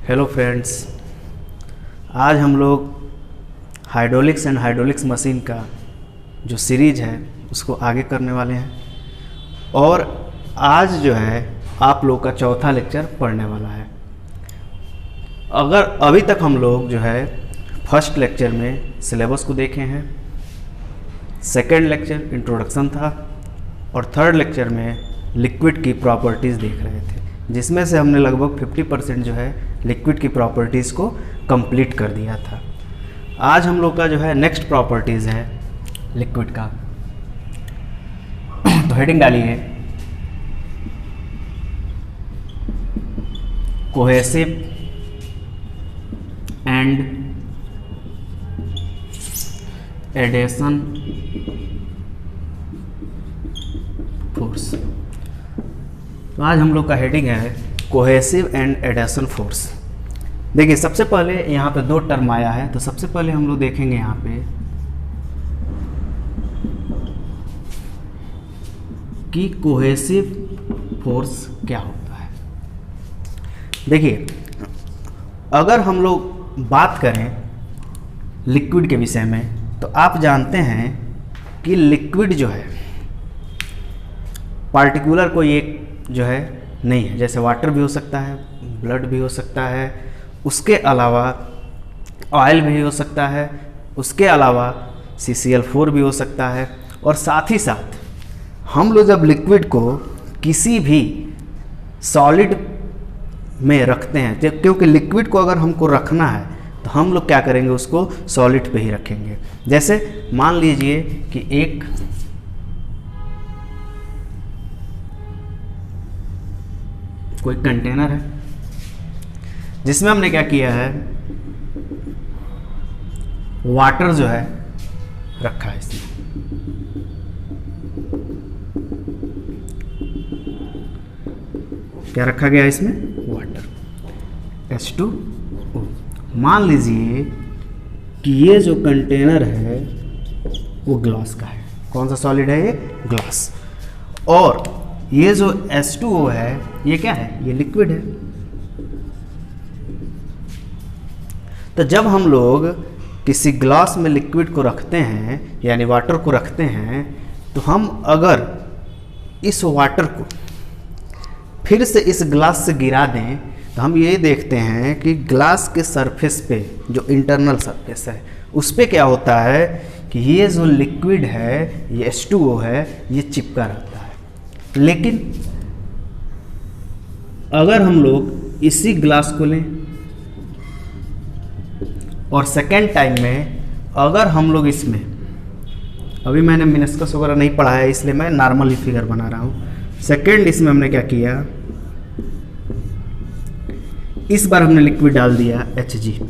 Hello friends, आज हम लोग हाइड्रोलिक्स एंड हाइड्रोलिक्स मशीन का जो सीरीज है उसको आगे करने वाले हैं। और आज जो है आप लोग का चौथा लेक्चर पढ़ने वाला है। अगर अभी तक हम लोग जो है फर्स्ट लेक्चर में सिलेबस को देखे हैं, सेकेंड लेक्चर इंट्रोडक्शन था और थर्ड लेक्चर में लिक्विड की प्रॉपर्टीज़ देख रहे थे, जिसमें से हमने लगभग 50% जो है लिक्विड की प्रॉपर्टीज़ को कंप्लीट कर दिया था। आज हम लोग का जो है नेक्स्ट प्रॉपर्टीज़ है लिक्विड का। तो हेडिंग डालिए कोहेसिव एंड एडेशन फोर्स। तो आज हम लोग का हेडिंग है कोहेसिव एंड एडेशन फोर्स। देखिए, सबसे पहले यहाँ पे दो टर्म आया है, तो सबसे पहले हम लोग देखेंगे यहाँ पे कि कोहेसिव फोर्स क्या होता है। देखिए, अगर हम लोग बात करें लिक्विड के विषय में, तो आप जानते हैं कि लिक्विड जो है पार्टिकुलर कोई एक जो है नहीं है। जैसे वाटर भी हो सकता है, ब्लड भी हो सकता है, उसके अलावा ऑयल भी हो सकता है, उसके अलावा CCl4 भी हो सकता है। और साथ ही साथ हम लोग जब लिक्विड को किसी भी सॉलिड में रखते हैं, क्योंकि लिक्विड को अगर हमको रखना है तो हम लोग क्या करेंगे, उसको सॉलिड पे ही रखेंगे। जैसे मान लीजिए कि एक कोई कंटेनर है जिसमें हमने क्या किया है, वाटर जो है रखा है इसमें। क्या रखा गया है इसमें? Water, H2O। मान लीजिए कि ये जो कंटेनर है वो ग्लास का है। कौन सा सॉलिड है ये? ग्लास। और ये जो H2O है ये क्या है? ये लिक्विड है। तो जब हम लोग किसी ग्लास में लिक्विड को रखते हैं, यानी वाटर को रखते हैं, तो हम अगर इस वाटर को फिर से इस ग्लास से गिरा दें तो हम ये देखते हैं कि ग्लास के सरफेस पे जो इंटरनल सरफेस है उस पे क्या होता है कि ये जो लिक्विड है, ये H2O है, ये चिपका रहता है। लेकिन अगर हम लोग इसी ग्लास को लें और सेकेंड टाइम में अगर हम लोग इसमें, अभी मैंने मिनस्कस वगैरह नहीं पढ़ा है इसलिए मैं नॉर्मली फिगर बना रहा हूँ। सेकेंड इसमें हमने क्या किया, इस बार हमने लिक्विड डाल दिया Hg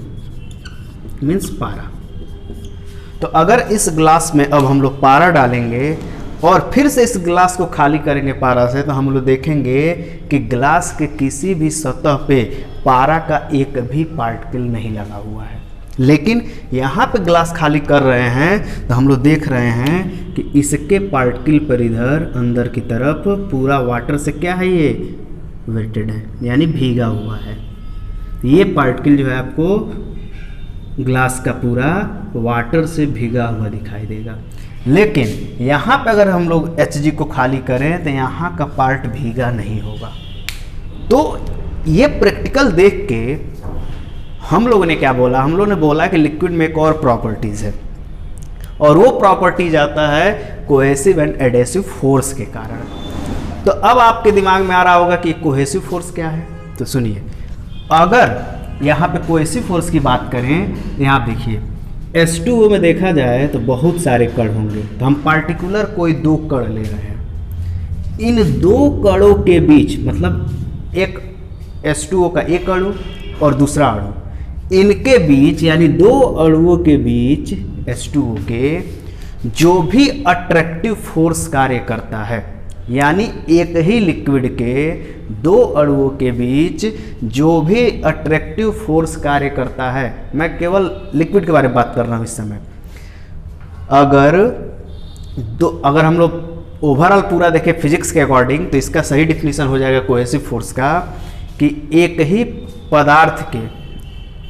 मीन्स पारा। तो अगर इस ग्लास में अब हम लोग पारा डालेंगे और फिर से इस ग्लास को खाली करेंगे पारा से, तो हम लोग देखेंगे कि ग्लास के किसी भी सतह पे पारा का एक भी पार्टिकल नहीं लगा हुआ है। लेकिन यहाँ पे ग्लास खाली कर रहे हैं तो हम लोग देख रहे हैं कि इसके पार्टिकल पर इधर अंदर की तरफ पूरा वाटर से क्या है, ये वेटेड है, यानी भीगा हुआ है। ये पार्टिकल जो है आपको ग्लास का पूरा वाटर से भीगा हुआ दिखाई देगा। लेकिन यहाँ पे अगर हम लोग Hg को खाली करें तो यहाँ का पार्ट भीगा नहीं होगा। तो ये प्रैक्टिकल देख के हम लोगों ने क्या बोला, हम लोगों ने बोला कि लिक्विड में एक और प्रॉपर्टीज़ है, और वो प्रॉपर्टीज आता है कोहेसिव एंड एडेसिव फोर्स के कारण। तो अब आपके दिमाग में आ रहा होगा कि कोहेसिव फोर्स क्या है। तो सुनिए, अगर यहाँ पे कोहेसिव फोर्स की बात करें तो यहाँ देखिए H2O में देखा जाए तो बहुत सारे कण होंगे, तो हम पार्टिकुलर कोई दो कण ले रहे हैं। इन दो कणों के बीच, मतलब एक H2O का एक अणु और दूसरा अणु, इनके बीच यानी दो अणुओं के बीच H2O के जो भी अट्रैक्टिव फोर्स कार्य करता है, यानी एक ही लिक्विड के दो अणुओं के बीच जो भी अट्रैक्टिव फोर्स कार्य करता है, मैं केवल लिक्विड के बारे में बात कर रहा हूँ इस समय। अगर हम लोग ओवरऑल पूरा देखें फिजिक्स के अकॉर्डिंग, तो इसका सही डिफिनीशन हो जाएगा कोहेसिव फोर्स का कि एक ही पदार्थ के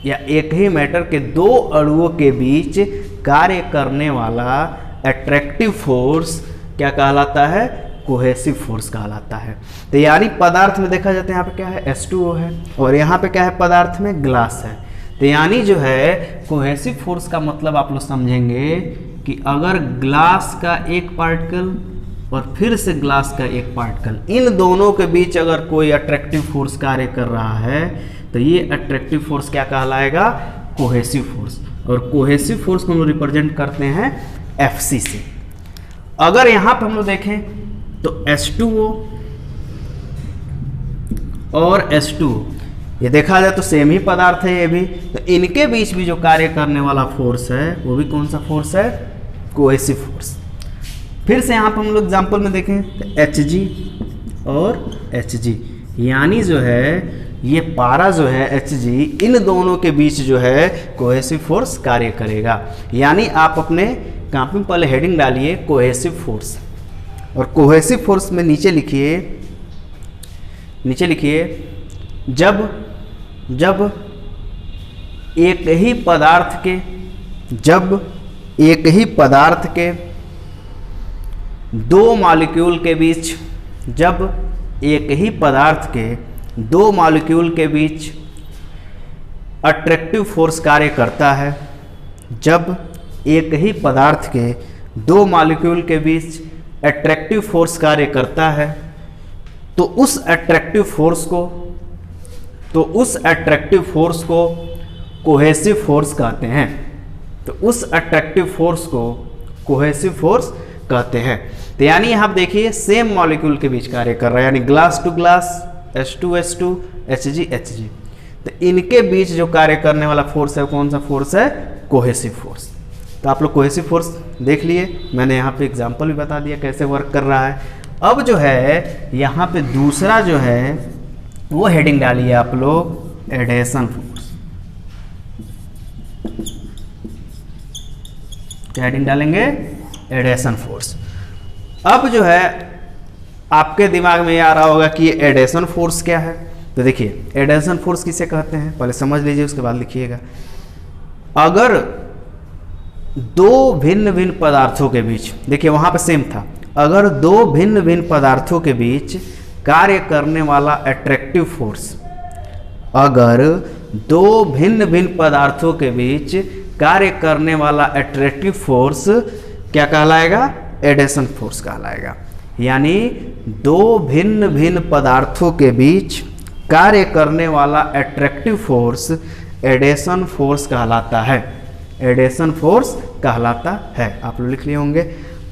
या एक ही मैटर के दो अणुओं के बीच कार्य करने वाला अट्रैक्टिव फोर्स क्या कहलाता है? कोहेसिव फोर्स कहलाता है। तो यानी पदार्थ में देखा जाता है यहाँ पे क्या है? H2O है, और यहाँ पे क्या है? पदार्थ में ग्लास है। तो यानी जो है कोहेसिव फोर्स का मतलब आप लोग समझेंगे कि अगर ग्लास का एक पार्टिकल और फिर से ग्लास का एक पार्टिकल, इन दोनों के बीच अगर कोई अट्रैक्टिव फोर्स कार्य कर रहा है तो ये अट्रैक्टिव फोर्स क्या कहलाएगा? Cohesive force. और कोहेसिव फोर्स को हम लोग रिप्रेजेंट करते हैं Fc से। अगर यहाँ पर हम लोग देखें तो H2O और H2O ये देखा जाए तो सेम ही पदार्थ है ये भी, तो इनके बीच भी जो कार्य करने वाला फोर्स है वो भी कौन सा फोर्स है? Cohesive force. फिर से यहाँ पर हम लोग एग्जाम्पल में देखें तो Hg और Hg, यानी जो है ये पारा जो है Hg, इन दोनों के बीच जो है कोहेसिव फोर्स कार्य करेगा। यानी आप अपने कॉपी में पहले हेडिंग डालिए कोहेसिव फोर्स, और कोहेसिव फोर्स में नीचे लिखिए जब एक ही पदार्थ के दो मॉलिक्यूल के बीच, जब एक ही पदार्थ के दो मॉलिक्यूल के बीच अट्रैक्टिव फोर्स कार्य करता है, जब एक ही पदार्थ के दो मॉलिक्यूल के बीच अट्रैक्टिव फोर्स कार्य करता है, तो उस अट्रैक्टिव फोर्स को कोहेसिव फोर्स कहते हैं। तो उस अट्रैक्टिव फोर्स को कोहेसिव फोर्स कहते हैं। तो यानी आप देखिए सेम मॉलिक्यूल के बीच कार्य कर रहा है, यानी glass to glass, H2H2, Hg। तो इनके बीच जो कार्य करने वाला फोर्स है कौन सा फोर्स है? Cohesive force. तो आप लोग कोहेसिव फोर्स देख लिए, मैंने यहाँ पे एग्जांपल भी बता दिया कैसे वर्क कर रहा है। अब जो है यहाँ पे दूसरा जो है वो हेडिंग डालिए आप लोग एडेशन फोर्स। क्या हेडिंग डालेंगे? Adhesion force. अब जो है आपके दिमाग में ये आ रहा होगा कि ये एडेशन फोर्स क्या है। तो देखिए एडेशन फोर्स किसे कहते हैं पहले समझ लीजिए, उसके बाद लिखिएगा। अगर दो भिन्न भिन्न पदार्थों के बीच, देखिए वहां पे सेम था, अगर दो भिन्न भिन्न पदार्थों के बीच कार्य करने वाला अट्रैक्टिव फोर्स, अगर दो भिन्न भिन्न पदार्थों के बीच कार्य करने वाला अट्रैक्टिव फोर्स क्या कहलाएगा? एडेशन फोर्स कहलाएगा। यानी दो भिन्न भिन्न पदार्थों के बीच कार्य करने वाला अट्रैक्टिव फोर्स एडेशन फोर्स कहलाता है। एडेशन फोर्स कहलाता है। आप लोग लिख लिए होंगे।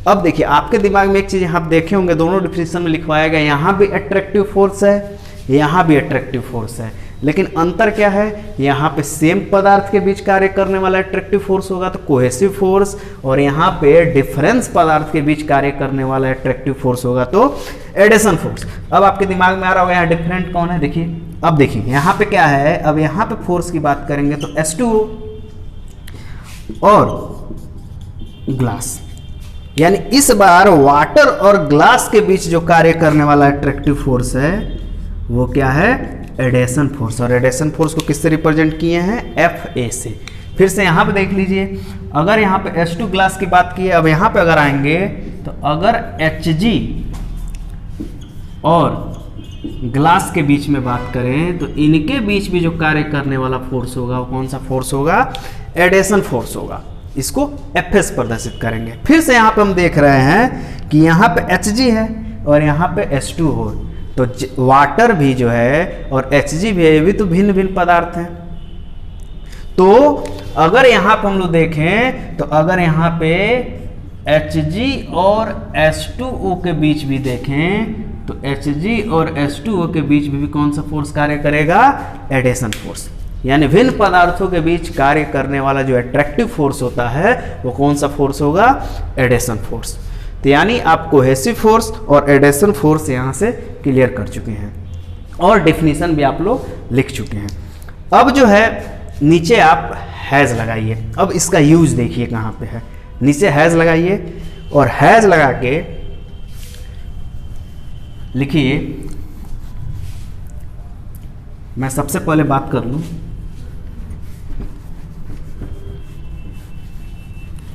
अब देखिए आपके दिमाग में एक चीज यहाँ देखे होंगे, दोनों डिफिनेशन में लिखवाया गया, यहाँ भी अट्रैक्टिव फोर्स है, यहाँ भी अट्रैक्टिव फोर्स है, लेकिन अंतर क्या है? यहाँ पे सेम पदार्थ के बीच कार्य करने वाला अट्रैक्टिव फोर्स होगा तो कोहेसिव फोर्स, और यहाँ पे डिफरेंस पदार्थ के बीच कार्य करने वाला अट्रैक्टिव फोर्स होगा तो एडेशन फोर्स। अब आपके दिमाग में आ रहा होगा यहाँ डिफरेंट कौन है? देखिए अब देखिए यहाँ पे क्या है, अब यहाँ पे फोर्स की बात करेंगे तो H2O और ग्लास, यानी इस बार वाटर और ग्लास के बीच जो कार्य करने वाला अट्रैक्टिव फोर्स है वो क्या है? Adhesion force. और एडेशन फोर्स को किससे रिप्रेजेंट किए हैं? Fa से। फिर से यहाँ पे देख लीजिए, अगर यहाँ पे H2 ग्लास की बात की है, अब यहाँ पे अगर आएंगे तो अगर Hg और ग्लास के बीच में बात करें तो इनके बीच भी जो कार्य करने वाला फोर्स होगा वो कौन सा फोर्स होगा? एडेशन फोर्स होगा। इसको Fs प्रदर्शित करेंगे। फिर से यहाँ पे हम देख रहे हैं कि यहाँ पे Hg है और यहाँ पे H2O, तो वाटर भी जो है और Hg भी है, ये भी तो भिन्न भिन्न पदार्थ हैं। तो अगर यहाँ पे हम लोग देखें तो अगर यहाँ पे Hg और H2O के बीच भी देखें तो Hg और H2O के बीच भी कौन सा फोर्स कार्य करेगा? Adhesion force. यानी भिन्न पदार्थों के बीच कार्य करने वाला जो अट्रैक्टिव फोर्स होता है वो कौन सा फोर्स होगा? Adhesion force. तो यानी आप कोहेसिव फोर्स और एडेशन फोर्स यहाँ से क्लियर कर चुके हैं और डेफिनेशन भी आप लोग लिख चुके हैं। अब जो है नीचे आप हैज लगाइए। अब इसका यूज देखिए कहाँ पे है। नीचे हैज लगाइए और हैज लगा के लिखिए मैं सबसे पहले बात कर लूँ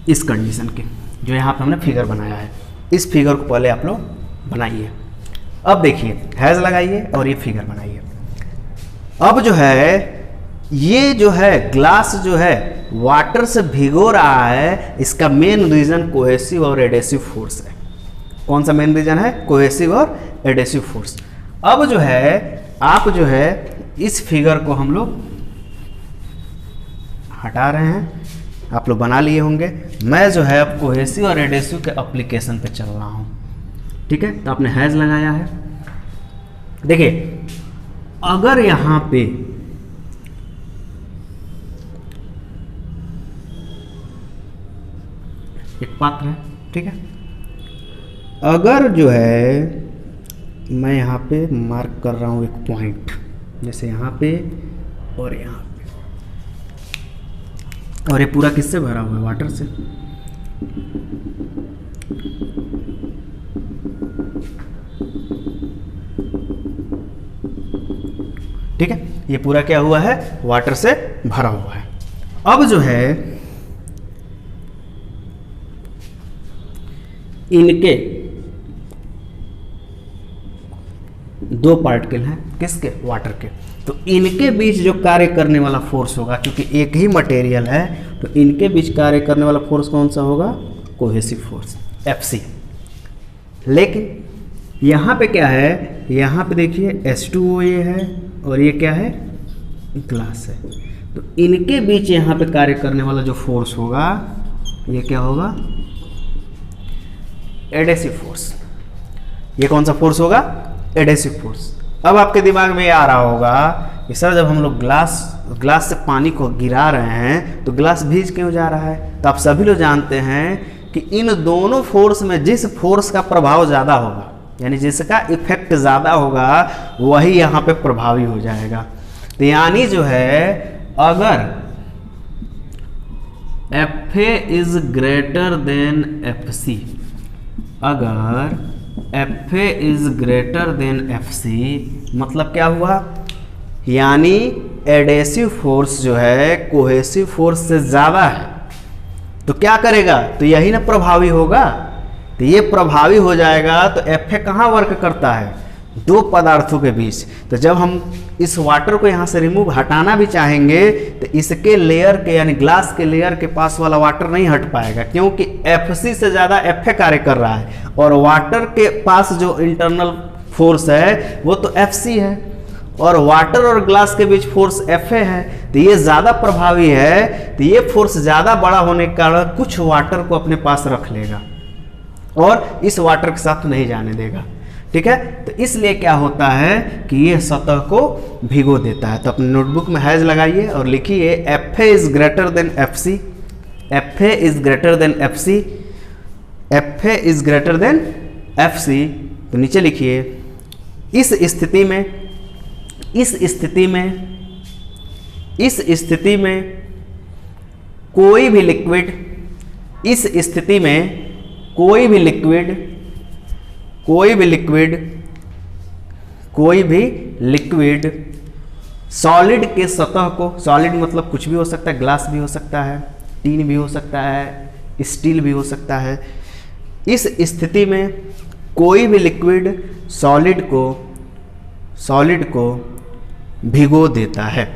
इस कंडीशन की, जो यहाँ पे हमने फिगर बनाया है। इस फिगर को पहले आप लोग बनाइए। अब देखिए, हैज़ लगाइए और ये फिगर बनाइए। अब जो है ये जो है ग्लास जो है वाटर से भिगो रहा है, इसका मेन रीजन कोहेसिव और एडेसिव फोर्स है। कौन सा मेन रीजन है? कोहेसिव और एडेसिव फोर्स। अब जो है आप जो है इस फिगर को हम लोग हटा रहे हैं, आप लोग बना लिए होंगे। मैं जो है अब कोहेसिव और एडेसिव के एप्लीकेशन पे चल रहा हूँ, ठीक है। तो आपने हैज़ लगाया है। देखिए, अगर यहाँ पे एक पात्र है, ठीक है, अगर जो है मैं यहाँ पे मार्क कर रहा हूँ एक पॉइंट, जैसे यहाँ पे और यहाँ पे, और ये पूरा किससे भरा हुआ है? वाटर से। ठीक है, ये पूरा क्या हुआ है? वाटर से भरा हुआ है। अब जो है इनके दो पार्टिकल हैं, किसके? वाटर के। तो इनके बीच जो कार्य करने वाला फोर्स होगा, क्योंकि एक ही मटेरियल है, तो इनके बीच कार्य करने वाला फोर्स कौन सा होगा? Cohesive force, Fc। लेकिन यहाँ पे क्या है? यहाँ पे देखिए H2O ये है और ये क्या है? ग्लास है। तो इनके बीच यहाँ पे कार्य करने वाला जो फोर्स होगा, ये क्या होगा? Adhesive force. ये कौन सा फोर्स होगा? Adhesive force. अब आपके दिमाग में ये आ रहा होगा कि सर जब हम लोग ग्लास से पानी को गिरा रहे हैं तो ग्लास भीग क्यों जा रहा है? तो आप सभी लोग जानते हैं कि इन दोनों फोर्स में जिस फोर्स का प्रभाव ज़्यादा होगा, यानी जिसका इफेक्ट ज़्यादा होगा, वही यहाँ पे प्रभावी हो जाएगा। तो यानी जो है अगर Fa is greater then Fc, अगर Fa is greater then Fc मतलब क्या हुआ? यानी एडेसिव फोर्स जो है कोहेसिव फोर्स से ज़्यादा है, तो क्या करेगा? तो यही ना प्रभावी होगा। तो ये प्रभावी हो जाएगा। तो Fa कहाँ वर्क करता है? दो पदार्थों के बीच। तो जब हम इस वाटर को यहाँ से रिमूव हटाना भी चाहेंगे तो इसके लेयर के यानी ग्लास के लेयर के पास वाला वाटर नहीं हट पाएगा, क्योंकि Fc से ज़्यादा Fa कार्य कर रहा है, और वाटर के पास जो इंटरनल फोर्स है वो तो Fc है, और वाटर और ग्लास के बीच फोर्स Fa है। तो ये ज़्यादा प्रभावी है। तो ये फोर्स ज़्यादा बड़ा होने के कारण कुछ वाटर को अपने पास रख लेगा और इस वाटर के साथ नहीं जाने देगा, ठीक है। तो इसलिए क्या होता है कि ये सतह को भिगो देता है। तो अपने नोटबुक में हैज लगाइए और लिखिए Fa is greater then Fc, Fa is greater then Fc, Fa is greater then Fc। तो नीचे लिखिए इस स्थिति में कोई भी लिक्विड, सॉलिड के सतह को, सॉलिड मतलब कुछ भी हो सकता है, ग्लास भी हो सकता है, टीन भी हो सकता है, स्टील भी हो सकता है। इस स्थिति में कोई भी लिक्विड सॉलिड को भिगो देता है।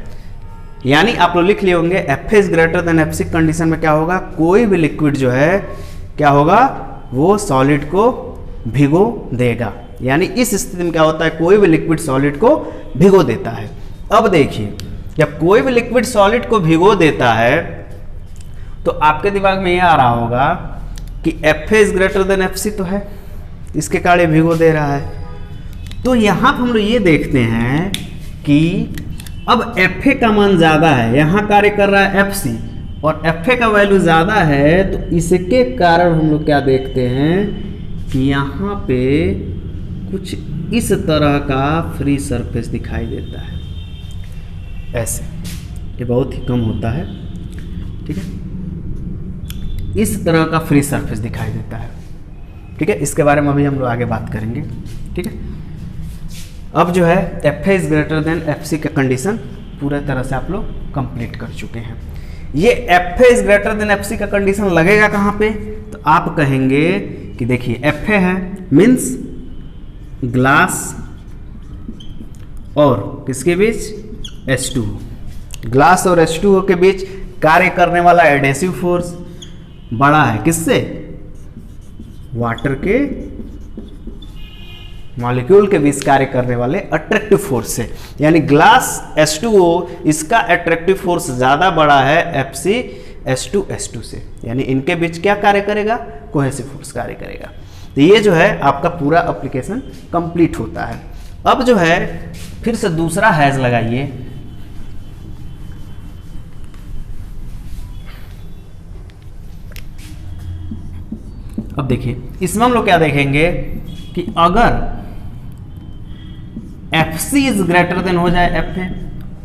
यानी आप लोग लिख लिए होंगे Fa is greater then Fc condition में क्या होगा? कोई भी लिक्विड जो है क्या होगा? वो सॉलिड को भिगो देगा। यानी इस स्थिति में क्या होता है? कोई भी लिक्विड सॉलिड को भिगो देता है। अब देखिए, जब कोई भी लिक्विड सॉलिड को भिगो देता है तो आपके दिमाग में ये आ रहा होगा कि Fa is greater then Fc तो है, इसके कारण भिगो दे रहा है। तो यहाँ पर हम लोग ये देखते हैं कि अब Fa का मान ज़्यादा है, यहाँ कार्य कर रहा है Fc, और Fa का वैल्यू ज़्यादा है, तो इसके कारण हम लोग क्या देखते हैं कि यहाँ पे कुछ इस तरह का फ्री सरफेस दिखाई देता है। ऐसे ये बहुत ही कम होता है, ठीक है। इस तरह का फ्री सरफेस दिखाई देता है, ठीक है। इसके बारे में अभी हम लोग आगे बात करेंगे, ठीक है। अब जो है F is greater than F C का कंडीशन पूरे तरह से आप लोग कंप्लीट कर चुके हैं। ये F is greater than F C का कंडीशन लगेगा कहाँ पे, तो आप कहेंगे कि देखिए एफ है मीन्स ग्लास और किसके बीच H2O, ग्लास और H2O के बीच कार्य करने वाला एडेसिव फोर्स बड़ा है किससे, वाटर के मॉलिक्यूल के बीच कार्य करने वाले अट्रैक्टिव फोर्स से। यानी ग्लास H2O इसका अट्रैक्टिव फोर्स ज़्यादा बड़ा है FC H2 से, यानी इनके बीच क्या कार्य करेगा, कोहेसिव फोर्स कार्य करेगा। तो ये जो है आपका पूरा एप्लीकेशन कंप्लीट होता है। अब जो है फिर से दूसरा हैज लगाइए। अब देखिए इसमें हम लोग क्या देखेंगे कि अगर FC इज ग्रेटर देन हो जाए FA,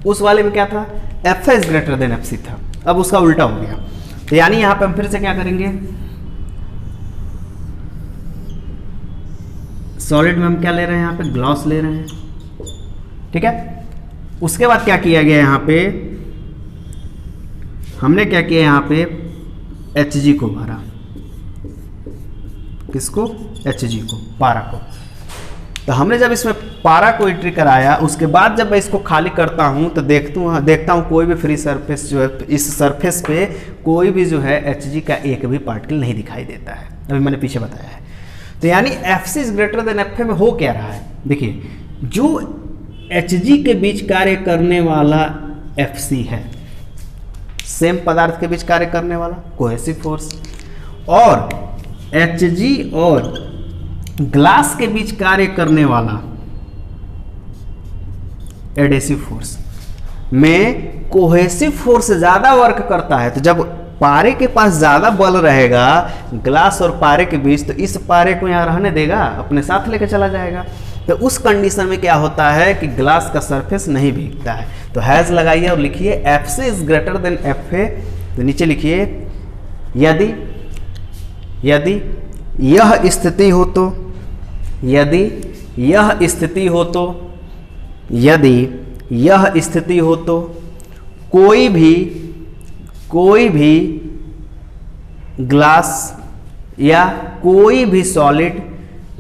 उस वाले में क्या था FA is greater then FC था, अब उसका उल्टा हो गया। तो यानी यहां पे हम फिर से क्या करेंगे, सॉलिड में हम क्या ले रहे हैं, यहाँ पे ग्लास ले रहे हैं, ठीक है। उसके बाद क्या किया गया यहाँ पे, हमने क्या किया यहाँ पे Hg को भरा, किसको, Hg को, पारा को। तो हमने जब इसमें पारा को एंट्री कराया, उसके बाद जब मैं इसको खाली करता हूँ तो देखता हूँ कोई भी फ्री सरफेस जो है, इस सरफेस पे कोई भी जो है Hg का एक भी पार्टिकल नहीं दिखाई देता है, अभी मैंने पीछे बताया है। तो यानी FC is greater then FA में हो क्या रहा है, देखिए जो Hg के बीच कार्य करने वाला FC है, सेम पदार्थ के बीच कार्य करने वाला कोहेसिव फोर्स, और Hg और ग्लास के बीच कार्य करने वाला एडेसिव फोर्स में कोहेसिव फोर्स ज्यादा वर्क करता है। तो जब पारे के पास ज्यादा बल रहेगा ग्लास और पारे के बीच, तो इस पारे को यहां रहने देगा, अपने साथ लेकर चला जाएगा। तो उस कंडीशन में क्या होता है कि ग्लास का सरफेस नहीं भीगता है। तो हैज लगाइए और लिखिए FC is greater then FA। तो नीचे लिखिए यदि यह स्थिति हो तो, यदि यह स्थिति हो तो, यदि यह स्थिति हो तो कोई भी ग्लास या कोई भी सॉलिड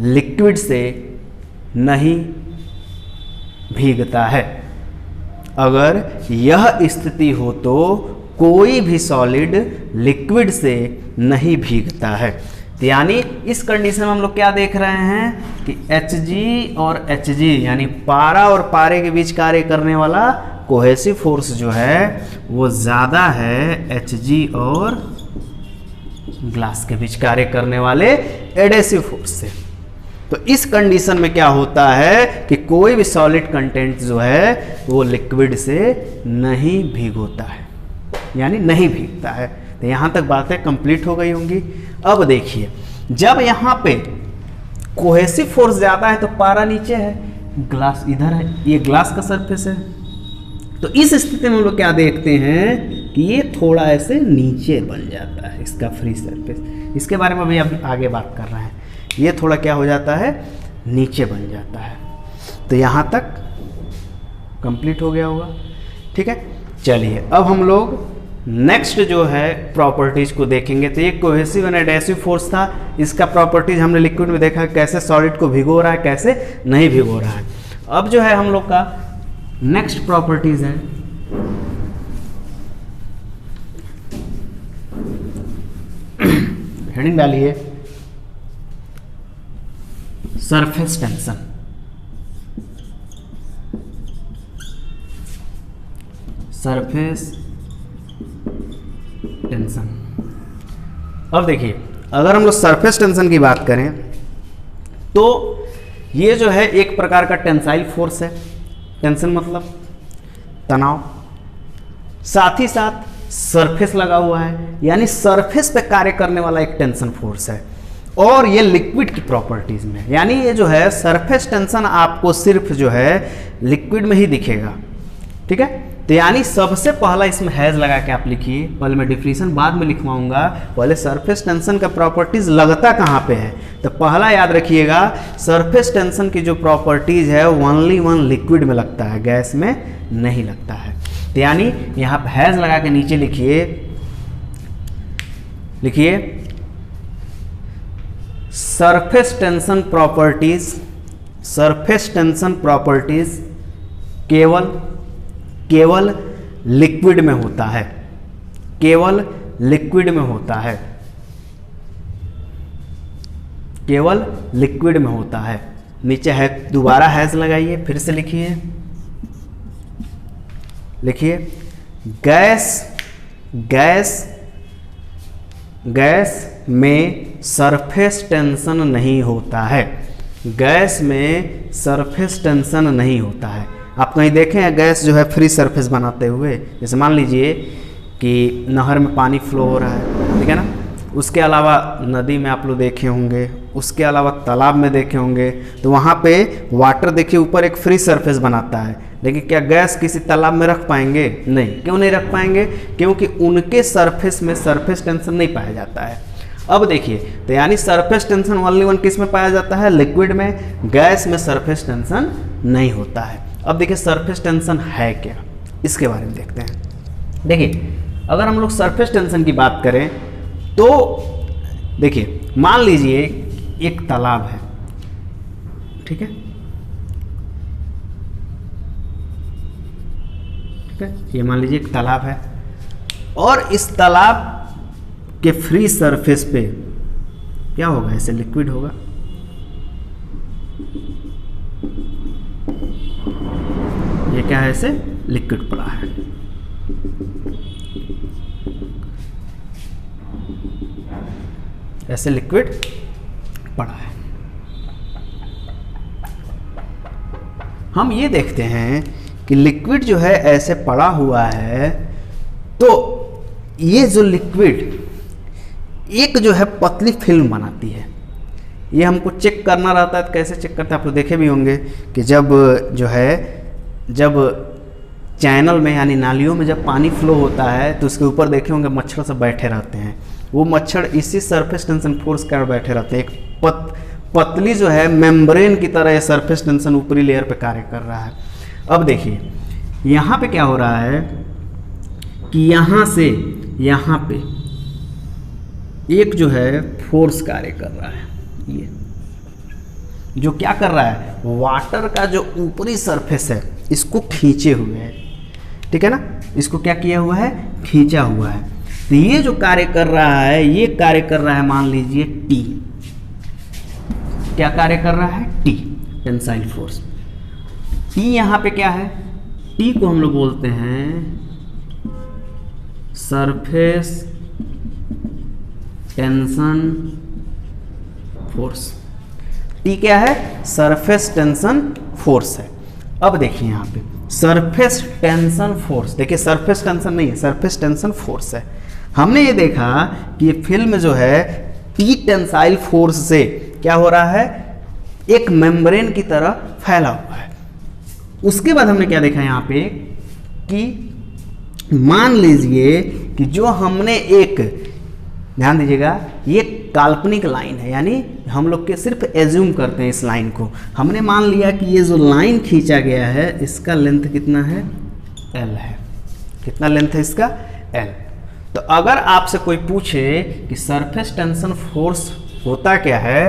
लिक्विड से नहीं भीगता है। अगर यह स्थिति हो तो कोई भी सॉलिड लिक्विड से नहीं भीगता है। तो यानी इस कंडीशन में हम लोग क्या देख रहे हैं कि Hg और Hg यानी पारा और पारे के बीच कार्य करने वाला कोहेसिव फोर्स जो है वो ज़्यादा है Hg और ग्लास के बीच कार्य करने वाले एडेसिव फोर्स से। तो इस कंडीशन में क्या होता है कि कोई भी सॉलिड कंटेंट जो है वो लिक्विड से नहीं भीगोता है, यानी नहीं भीगता है। तो यहाँ तक बातें कंप्लीट हो गई होंगी। अब देखिए जब यहाँ पे कोहेसिव फोर्स ज़्यादा है तो पारा नीचे है, ग्लास इधर है, ये ग्लास का सरफेस है। तो इस स्थिति में हम लोग क्या देखते हैं कि ये थोड़ा ऐसे नीचे बन जाता है, इसका फ्री सरफेस। इसके बारे में अभी आगे बात कर रहे हैं। ये थोड़ा क्या हो जाता है, नीचे बन जाता है। तो यहाँ तक कंप्लीट हो गया होगा, ठीक है। चलिए अब हम लोग नेक्स्ट जो है प्रॉपर्टीज को देखेंगे। तो ये कोहेसिव एंड एडेसिव फोर्स था, इसका प्रॉपर्टीज हमने लिक्विड में देखा कैसे सॉलिड को भिगो रहा है, कैसे नहीं भिगो रहा है। अब जो है हम लोग का नेक्स्ट प्रॉपर्टीज है हेडिंग डालिए सरफेस टेंशन। Surface tension. अब देखिए अगर हम लोग सरफेस टेंशन की बात करें तो ये जो है एक प्रकार का टेंसाइल फोर्स है। टेंशन मतलब तनाव, साथ ही साथ सरफेस लगा हुआ है, यानी सरफेस पे कार्य करने वाला एक टेंशन फोर्स है। और ये लिक्विड की प्रॉपर्टीज में, यानी ये जो है सरफेस टेंशन आपको सिर्फ जो है लिक्विड में ही दिखेगा, ठीक है। तो यानी सबसे पहला इसमें हैज लगा के आप लिखिए, पहले मैं डिफिनीशन बाद में लिखवाऊंगा, पहले सरफेस टेंशन का प्रॉपर्टीज लगता कहाँ पे है। तो पहला याद रखिएगा, सरफेस टेंशन की जो प्रॉपर्टीज है ओनली वन लिक्विड में लगता है, गैस में नहीं लगता है। तो यानी यहाँ पे हैज लगा के नीचे लिखिए, सरफेस टेंशन प्रॉपर्टीज केवल लिक्विड में होता है, केवल लिक्विड में होता है, केवल लिक्विड में होता है। नीचे है, दोबारा हैज लगाइए, फिर से लिखिए गैस में सरफेस टेंशन नहीं होता है, गैस में सरफेस टेंशन नहीं होता है। आप कहीं देखें हैं गैस जो है फ्री सरफेस बनाते हुए, जैसे मान लीजिए कि नहर में पानी फ्लो हो रहा है, ठीक है ना, उसके अलावा नदी में आप लोग देखे होंगे, उसके अलावा तालाब में देखे होंगे, तो वहाँ पे वाटर देखिए ऊपर एक फ्री सरफेस बनाता है, लेकिन क्या गैस किसी तालाब में रख पाएंगे? नहीं। क्यों नहीं रख पाएंगे? क्योंकि उनके सरफेस में सरफेस टेंशन नहीं पाया जाता है। अब देखिए, तो यानी सरफेस टेंशन ओनली वन किस में पाया जाता है? लिक्विड में। गैस में सरफेस टेंशन नहीं होता है। अब देखिए सरफेस टेंशन है क्या, इसके बारे में देखते हैं। देखिए अगर हम लोग सरफेस टेंशन की बात करें तो देखिए मान लीजिए एक तालाब है, ठीक है, ये मान लीजिए एक तालाब है और इस तालाब के फ्री सरफेस पे क्या होगा? ऐसे लिक्विड होगा। ये क्या है? ऐसे लिक्विड पड़ा है। ऐसे लिक्विड पड़ा है। हम ये देखते हैं कि लिक्विड जो है ऐसे पड़ा हुआ है, तो ये जो लिक्विड एक जो है पतली फिल्म बनाती है। ये हमको चेक करना रहता है, तो कैसे चेक करते हैं? आप लोग देखे भी होंगे कि जब चैनल में यानी नालियों में जब पानी फ्लो होता है तो उसके ऊपर देखे होंगे मच्छर सब बैठे रहते हैं। वो मच्छर इसी सरफेस टेंशन फोर्स के कारण बैठे रहते हैं। एक पतली जो है मेम्ब्रेन की तरह ये सरफेस टेंशन ऊपरी लेयर पे कार्य कर रहा है। अब देखिए यहाँ पे क्या हो रहा है कि यहाँ से यहाँ पे एक जो है फोर्स कार्य कर रहा है। ये जो क्या कर रहा है, वाटर का जो ऊपरी सरफेस है इसको खींचे हुए है, ठीक है ना, इसको क्या किया हुआ है? खींचा हुआ है। तो ये जो कार्य कर रहा है, ये कार्य कर रहा है, मान लीजिए टी। क्या कार्य कर रहा है? T, tensile force. टी यहाँ पे क्या है? टी को हम लोग बोलते हैं सरफेस टेंशन फोर्स। टी क्या है? सरफेस टेंशन फोर्स है। अब देखिए यहाँ पे सरफेस टेंशन फोर्स, देखिए सरफेस टेंशन नहीं है, सरफेस टेंशन फोर्स है। हमने ये देखा कि ये फिल्म जो है टी टेंसाइल फोर्स से क्या हो रहा है? एक मेम्ब्रेन की तरह फैला हुआ है। उसके बाद हमने क्या देखा यहाँ पे कि मान लीजिए कि जो हमने एक, ध्यान दीजिएगा, ये काल्पनिक लाइन है, यानी हम लोग के सिर्फ एज्यूम करते हैं इस लाइन को। हमने मान लिया कि ये जो लाइन खींचा गया है इसका लेंथ कितना है? L है। कितना लेंथ है इसका? L। तो अगर आपसे कोई पूछे कि सरफेस टेंशन फोर्स होता क्या है,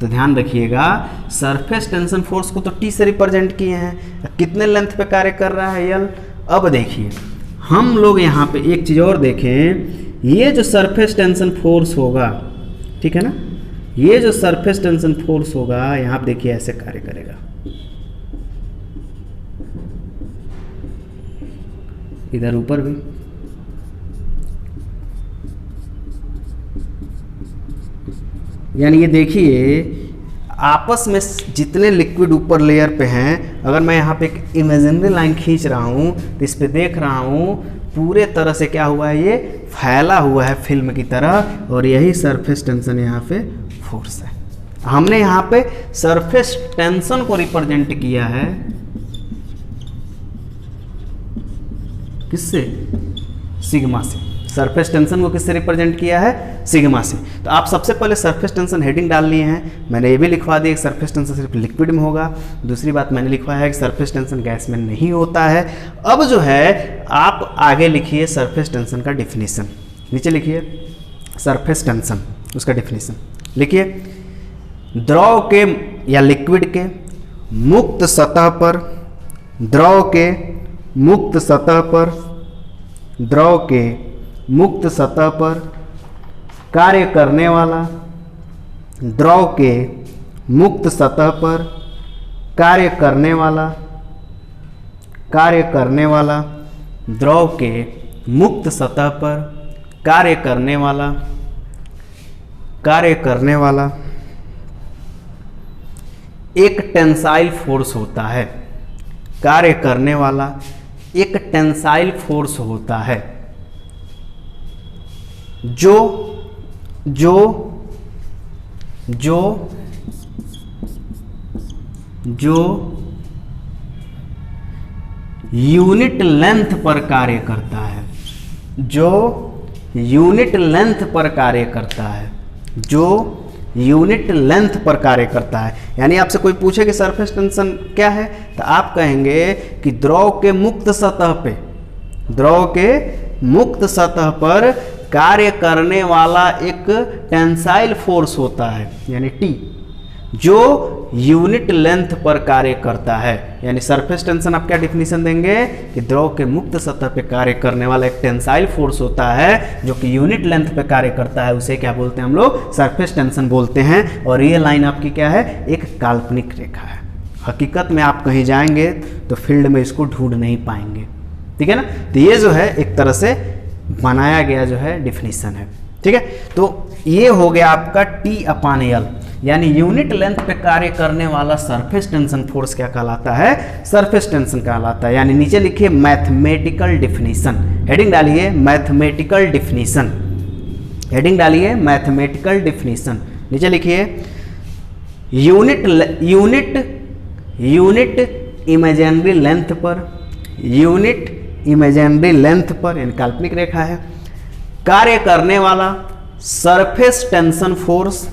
तो ध्यान रखिएगा सरफेस टेंशन फोर्स को तो T से रिप्रेजेंट किए हैं, कितने लेंथ पे कार्य कर रहा है? L। अब देखिए हम लोग यहाँ पे एक चीज़ और देखें, ये जो सरफेस टेंशन फोर्स होगा, ठीक है ना, ये जो सरफेस टेंशन फोर्स होगा यहाँ पे देखिए ऐसे कार्य करेगा। इधर ऊपर भी, यानी ये देखिए आपस में जितने लिक्विड ऊपर लेयर पे हैं, अगर मैं यहाँ पे एक इमेजिनरी लाइन खींच रहा हूँ तो इस पे देख रहा हूँ पूरे तरह से क्या हुआ है? ये फैला हुआ है फिल्म की तरह, और यही सरफेस टेंशन यहाँ पे फोर्स है। हमने यहाँ पे सरफेस टेंशन को रिप्रेजेंट किया है किससे? सिग्मा से। सरफेस टेंशन को किससे रिप्रेजेंट किया है? सिग्मा से। तो आप सबसे पहले सरफेस टेंशन हेडिंग डाल लिए हैं। मैंने ये भी लिखवा दिया कि सरफेस टेंशन सिर्फ लिक्विड में होगा। दूसरी बात मैंने लिखवाया है कि सरफेस टेंशन गैस में नहीं होता है। अब जो है आप आगे लिखिए सरफेस टेंशन का डिफिनीशन। नीचे लिखिए सरफेस टेंशन, उसका डिफिनीशन लिखिए। द्रव के या लिक्विड के मुक्त सतह पर, द्रव के मुक्त सतह पर, द्रव के मुक्त सतह पर कार्य करने वाला, द्रव के मुक्त सतह पर कार्य करने वाला, कार्य करने वाला, द्रव के मुक्त सतह पर कार्य करने वाला, कार्य करने वाला एक टेंसाइल फोर्स होता है। कार्य करने वाला एक टेंसाइल फोर्स होता है जो जो जो जो यूनिट लेंथ पर कार्य करता है, जो यूनिट लेंथ पर कार्य करता है, जो यूनिट लेंथ पर कार्य करता है। यानी आपसे कोई पूछे कि सरफेस टेंशन क्या है, तो आप कहेंगे कि द्रव के मुक्त सतह पे, द्रव के मुक्त सतह पर कार्य करने वाला एक टेंसाइल फोर्स होता है, यानी टी, जो यूनिट लेंथ पर कार्य करता है। यानी सरफेस टेंशन आप क्या डिफिनीशन देंगे कि द्रव के मुक्त सतह पे कार्य करने वाला एक टेंसाइल फोर्स होता है जो कि यूनिट लेंथ पे कार्य करता है, उसे क्या बोलते हैं हम लोग? सरफेस टेंशन बोलते हैं। और ये लाइन आपकी क्या है? एक काल्पनिक रेखा है। हकीकत में आप कहीं जाएंगे तो फील्ड में इसको ढूंढ नहीं पाएंगे, ठीक है ना। तो ये जो है एक तरह से बनाया गया जो है डिफिनीशन है, ठीक है। तो ये हो गया आपका T/L, यानी यूनिट लेंथ पे कार्य करने वाला सरफेस टेंशन फोर्स क्या कहलाता है? सरफेस टेंशन कहलाता है। यानी नीचे लिखिए मैथमेटिकल डिफिनीशन, हेडिंग डालिए मैथमेटिकल डिफिनीशन, हेडिंग डालिए मैथमेटिकल डिफिनीशन। नीचे लिखिए यूनिट इमेजिनरी लेंथ पर, यूनिट इमेजिनरी लेंथ पर, यानी काल्पनिक रेखा है, कार्य करने वाला surface tension force,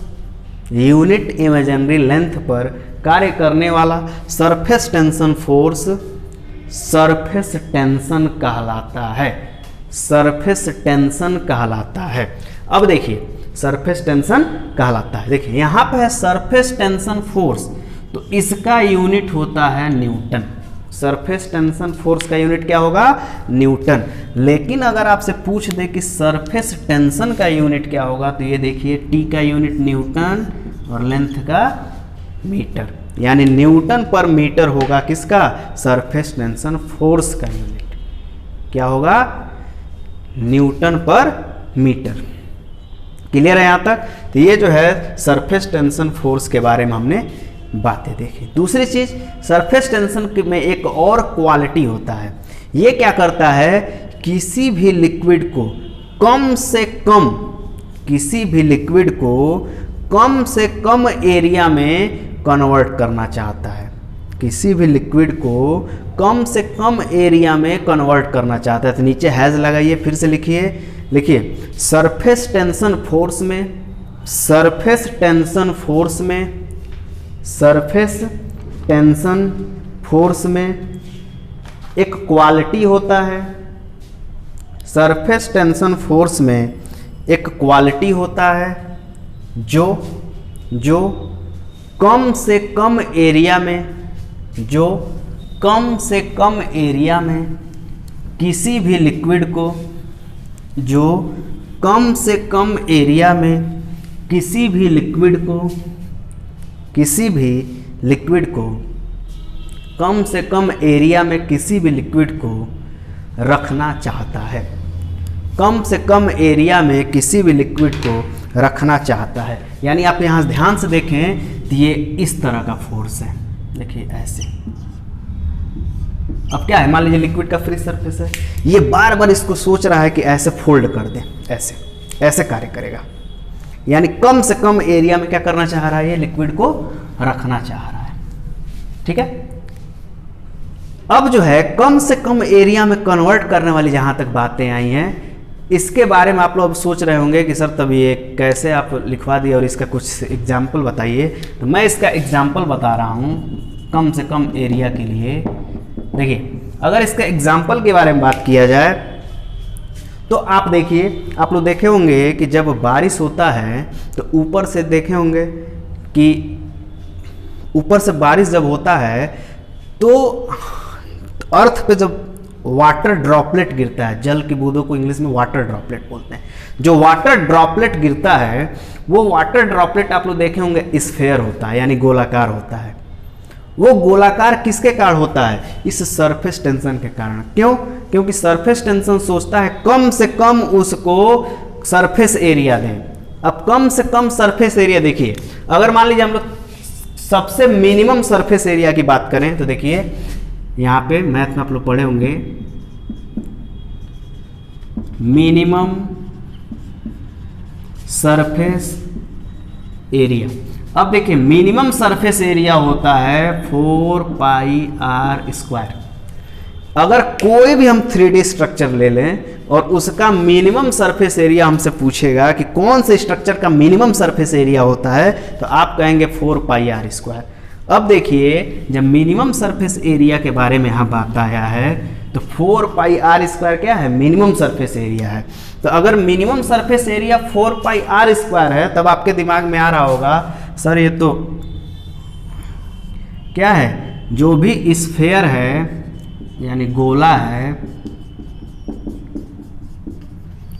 unit imaginary length पर कार्य करने वाला surface tension force surface tension कहलाता है, सरफेस टेंशन कहलाता है। अब देखिए सरफेस टेंशन कहलाता है, देखिए यहां पे है सरफेस टेंशन फोर्स, तो इसका यूनिट होता है न्यूटन। सरफेस टेंशन फोर्स का यूनिट क्या होगा? न्यूटन। लेकिन अगर आपसे पूछ दे कि सरफेस टेंशन का यूनिट क्या होगा, तो ये देखिए टी का यूनिट न्यूटन और लेंथ का मीटर, यानी न्यूटन पर मीटर होगा किसका? सरफेस टेंशन फोर्स का यूनिट क्या होगा? न्यूटन पर मीटर। क्लियर है यहां तक? तो ये जो है सरफेस टेंशन फोर्स के बारे में हमने बातें देखी। दूसरी चीज, सरफेस टेंशन में एक और क्वालिटी होता है। ये क्या करता है? किसी भी लिक्विड को कम से कम, किसी भी लिक्विड को कम से कम एरिया में कन्वर्ट करना चाहता है, किसी भी लिक्विड को कम से कम एरिया में कन्वर्ट करना चाहता है। तो नीचे हैज लगाइए, फिर से लिखिए, लिखिए सरफेस टेंशन फोर्स में, सरफेस टेंशन फोर्स में, सरफेस टेंशन फोर्स में एक क्वालिटी होता है, सरफेस टेंशन फोर्स में एक क्वालिटी होता है जो कम से कम एरिया में, जो कम से कम एरिया में किसी भी लिक्विड को, जो कम से कम एरिया में किसी भी लिक्विड को, किसी भी लिक्विड को कम से कम एरिया में किसी भी लिक्विड को रखना चाहता है, कम से कम एरिया में किसी भी लिक्विड को रखना चाहता है। यानी आप यहाँ ध्यान से देखें तो ये इस तरह का फोर्स है, देखिए ऐसे। अब क्या है, मान लीजिए लिक्विड का फ्री सरफेस है, ये बार बार इसको सोच रहा है कि ऐसे फोल्ड कर दें, ऐसे ऐसे कार्य करेगा। यानी कम से कम एरिया में क्या करना चाह रहा है, ये लिक्विड को रखना चाह रहा है, ठीक है। अब जो है कम से कम एरिया में कन्वर्ट करने वाली जहाँ तक बातें आई हैं, इसके बारे में आप लोग सोच रहे होंगे कि सर तब ये कैसे आप लिखवा दिए और इसका कुछ एग्जाम्पल बताइए। तो मैं इसका एग्जाम्पल बता रहा हूँ कम से कम एरिया के लिए। देखिए अगर इसका एग्जाम्पल के बारे में बात किया जाए तो आप देखिए, आप लोग देखे होंगे कि जब बारिश होता है तो ऊपर से देखे होंगे कि ऊपर से बारिश जब होता है तो अर्थ पे जब वाटर ड्रॉपलेट गिरता है, जल की बूंदों को इंग्लिश में वाटर ड्रॉपलेट बोलते हैं, जो वाटर ड्रॉपलेट गिरता है वो वाटर ड्रॉपलेट आप लोग देखे होंगे स्फेयर होता है, यानी गोलाकार होता है। वो गोलाकार किसके कारण होता है? इस सरफेस टेंशन के कारण। क्यों? क्योंकि सरफेस टेंशन सोचता है कम से कम उसको सरफेस एरिया दें। अब कम से कम सरफेस एरिया देखिए, अगर मान लीजिए हम लोग सबसे मिनिमम सरफेस एरिया की बात करें तो देखिए यहाँ पे मैथ में आप लोग पढ़े होंगे मिनिमम सरफेस एरिया। अब देखिए मिनिमम सरफेस एरिया होता है 4πr²। अगर कोई भी हम 3D स्ट्रक्चर ले लें और उसका मिनिमम सरफेस एरिया हमसे पूछेगा कि कौन से स्ट्रक्चर का मिनिमम सरफेस एरिया होता है तो आप कहेंगे 4πr²। अब देखिए जब मिनिमम सरफेस एरिया के बारे में यहाँ बात आया है तो 4πr² क्या है? मिनिमम सरफेस एरिया है। तो अगर मिनिमम सरफेस एरिया 4πr² है तब आपके दिमाग में आ रहा होगा सर ये तो क्या है, जो भी स्फेयर है यानी गोला है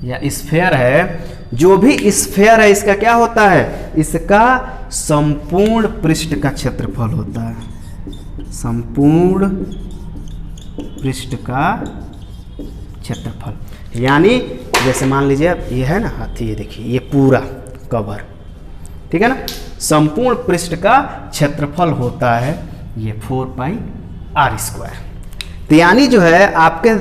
या स्फेयर है, जो भी स्फेयर है इसका क्या होता है? इसका संपूर्ण पृष्ठ का क्षेत्रफल होता है, संपूर्ण पृष्ठ का क्षेत्रफल। यानी जैसे मान लीजिए ये है ना हाथी, ये देखिए ये पूरा कवर, ठीक है ना, संपूर्ण पृष्ठ का क्षेत्रफल होता है ये 4πr²। तो यानी जो है आपके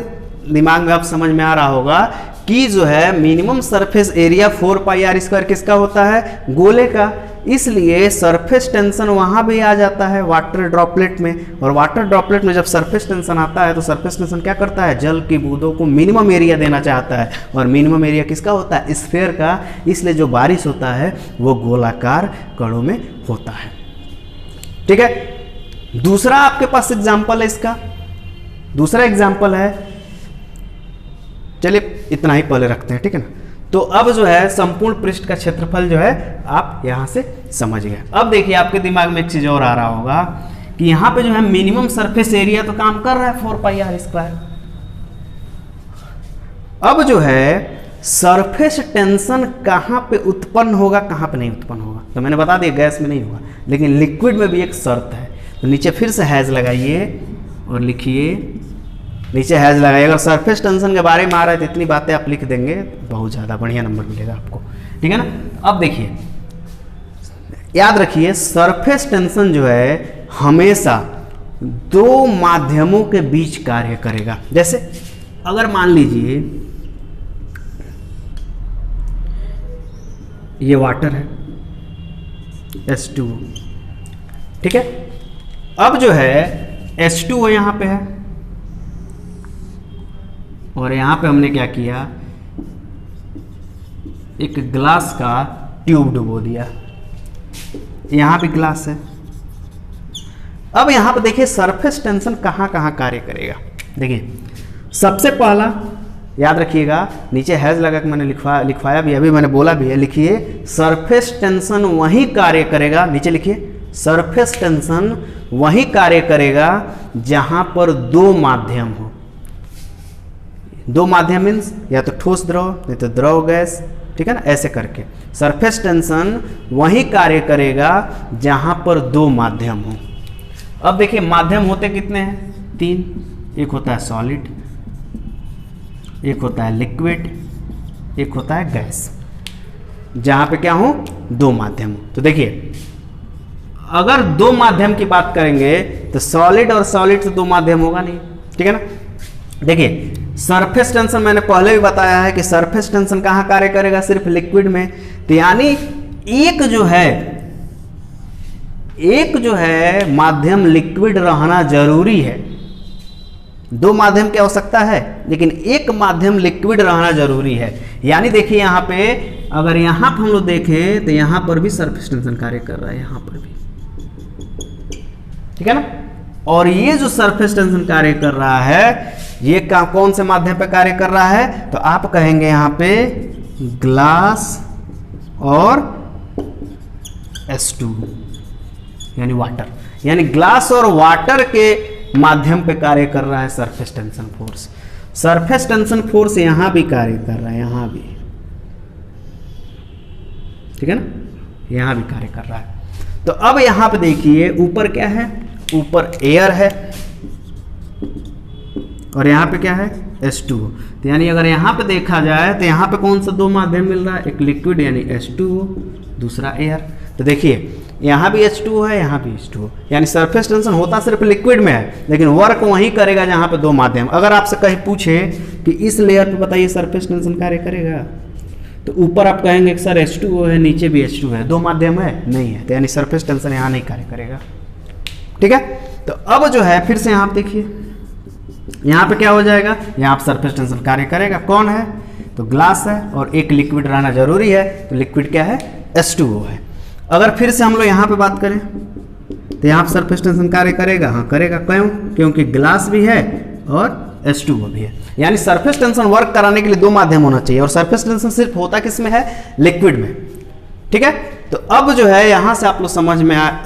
दिमाग में अब समझ में आ रहा होगा कि जो है मिनिमम सरफेस एरिया 4πr² किसका होता है? गोले का। इसलिए सरफेस टेंशन वहां भी आ जाता है वाटर ड्रॉपलेट में, और वाटर ड्रॉपलेट में जब सरफेस टेंशन आता है तो सरफेस टेंशन क्या करता है? जल की बूंदों को मिनिमम एरिया देना चाहता है, और मिनिमम एरिया किसका होता है? स्फेयर का। इसलिए जो बारिश होता है वो गोलाकार कणों में होता है। ठीक है, दूसरा आपके पास एग्जाम्पल है इसका, दूसरा एग्जाम्पल है, चलिए इतना ही पहले रखते हैं, ठीक है ना। तो अब जो है संपूर्ण पृष्ठ का क्षेत्रफल जो है आप यहां से समझ गए। अब देखिए आपके दिमाग में एक चीज और आ रहा होगा कि यहां पे जो है मिनिमम सरफेस एरिया तो काम कर रहा है 4πr²। अब जो है सरफेस टेंशन कहां पे उत्पन्न होगा, कहां पे नहीं उत्पन्न होगा, तो मैंने बता दिया गैस में नहीं होगा, लेकिन लिक्विड में भी एक शर्त है। तो नीचे फिर से हैज लगाइए और लिखिए, नीचे हैज लगाइए। अगर सरफेस टेंशन के बारे में आ रहा है तो इतनी बातें आप लिख देंगे, बहुत ज़्यादा बढ़िया नंबर मिलेगा आपको, ठीक है ना। अब देखिए याद रखिए सरफेस टेंशन जो है हमेशा दो माध्यमों के बीच कार्य करेगा। जैसे अगर मान लीजिए ये वाटर है H2O, ठीक है। अब जो है H2O यहाँ पे है और यहाँ पे हमने क्या किया, एक ग्लास का ट्यूब डुबो दिया, यहाँ भी ग्लास है। अब यहाँ पे देखिए सरफेस टेंशन कहाँ कहाँ कार्य करेगा। देखिए सबसे पहला याद रखिएगा, नीचे हैज लगा के मैंने लिखवाया भी, अभी मैंने बोला भी है, लिखिए सरफेस टेंशन वही कार्य करेगा, नीचे लिखिए सरफेस टेंशन वही कार्य करेगा जहां पर दो माध्यम हो। दो माध्यम मीन्स या तो ठोस द्रव नहीं तो द्रव गैस, ठीक है ना, ऐसे करके सरफेस टेंशन वही कार्य करेगा जहां पर दो माध्यम हो। अब देखिए माध्यम होते कितने हैं? तीन। एक होता है सॉलिड, एक होता है लिक्विड, एक होता है गैस, जहां पे क्या हो? दो माध्यम हो। तो देखिए अगर दो माध्यम की बात करेंगे तो सॉलिड और सॉलिड से दो माध्यम होगा नहीं, ठीक है ना। देखिए सरफेस टेंशन मैंने पहले भी बताया है कि सरफेस टेंशन कहाँ कार्य करेगा? सिर्फ लिक्विड में। तो यानी एक जो है माध्यम लिक्विड रहना जरूरी है, दो माध्यम की आवश्यकता है, लेकिन एक माध्यम लिक्विड रहना जरूरी है। यानी देखिए यहाँ पे, अगर यहाँ पर हम लोग देखें तो यहाँ पर भी सरफेस टेंशन कार्य कर रहा है, यहाँ पर भी, ठीक है ना। और ये जो सरफेस टेंशन कार्य कर रहा है, ये कौन से माध्यम पे कार्य कर रहा है, तो आप कहेंगे यहाँ पे ग्लास और H2 यानी वाटर, यानी ग्लास और वाटर के माध्यम पे कार्य कर रहा है surface tension force. Surface tension force यहां भी कार्य कर रहा है, यहां भी, ठीक है ना, यहां भी कार्य कर रहा है। तो अब यहां पे देखिए ऊपर क्या है, ऊपर एयर है और यहां पे क्या है, H2। तो यानी अगर यहां पे देखा जाए तो यहां पे कौन सा दो माध्यम मिल रहा है, एक लिक्विड यानी H2, दूसरा एयर। तो देखिए यहाँ भी H2 है, यहाँ भी H2, यानी सरफेस टेंशन होता सिर्फ लिक्विड में है, लेकिन वर्क वहीं करेगा जहाँ पे दो माध्यम। अगर आपसे कहीं पूछे कि इस लेयर पे बताइए सरफेस टेंशन कार्य करेगा, तो ऊपर आप कहेंगे कि सर H2O है, नीचे भी H2 है, दो माध्यम है, नहीं है, तो यानी सरफेस टेंशन यहाँ नहीं कार्य करेगा, ठीक है। तो अब जो है फिर से यहाँ पे देखिए, यहाँ पे क्या हो जाएगा, यहाँ पे सरफेस टेंशन कार्य करेगा, कौन है, तो ग्लास है और एक लिक्विड रहना जरूरी है, तो लिक्विड क्या है, H2O है। अगर फिर से हम लोग यहाँ पे बात करें तो यहाँ पे सरफेस टेंशन कार्य करेगा, हाँ करेगा, क्यों, क्योंकि ग्लास भी है और H2O भी है। यानी सरफेस टेंशन वर्क कराने के लिए दो माध्यम होना चाहिए, और सरफेस टेंशन सिर्फ होता किस में है, लिक्विड में, ठीक है। तो अब जो है यहाँ से आप लोग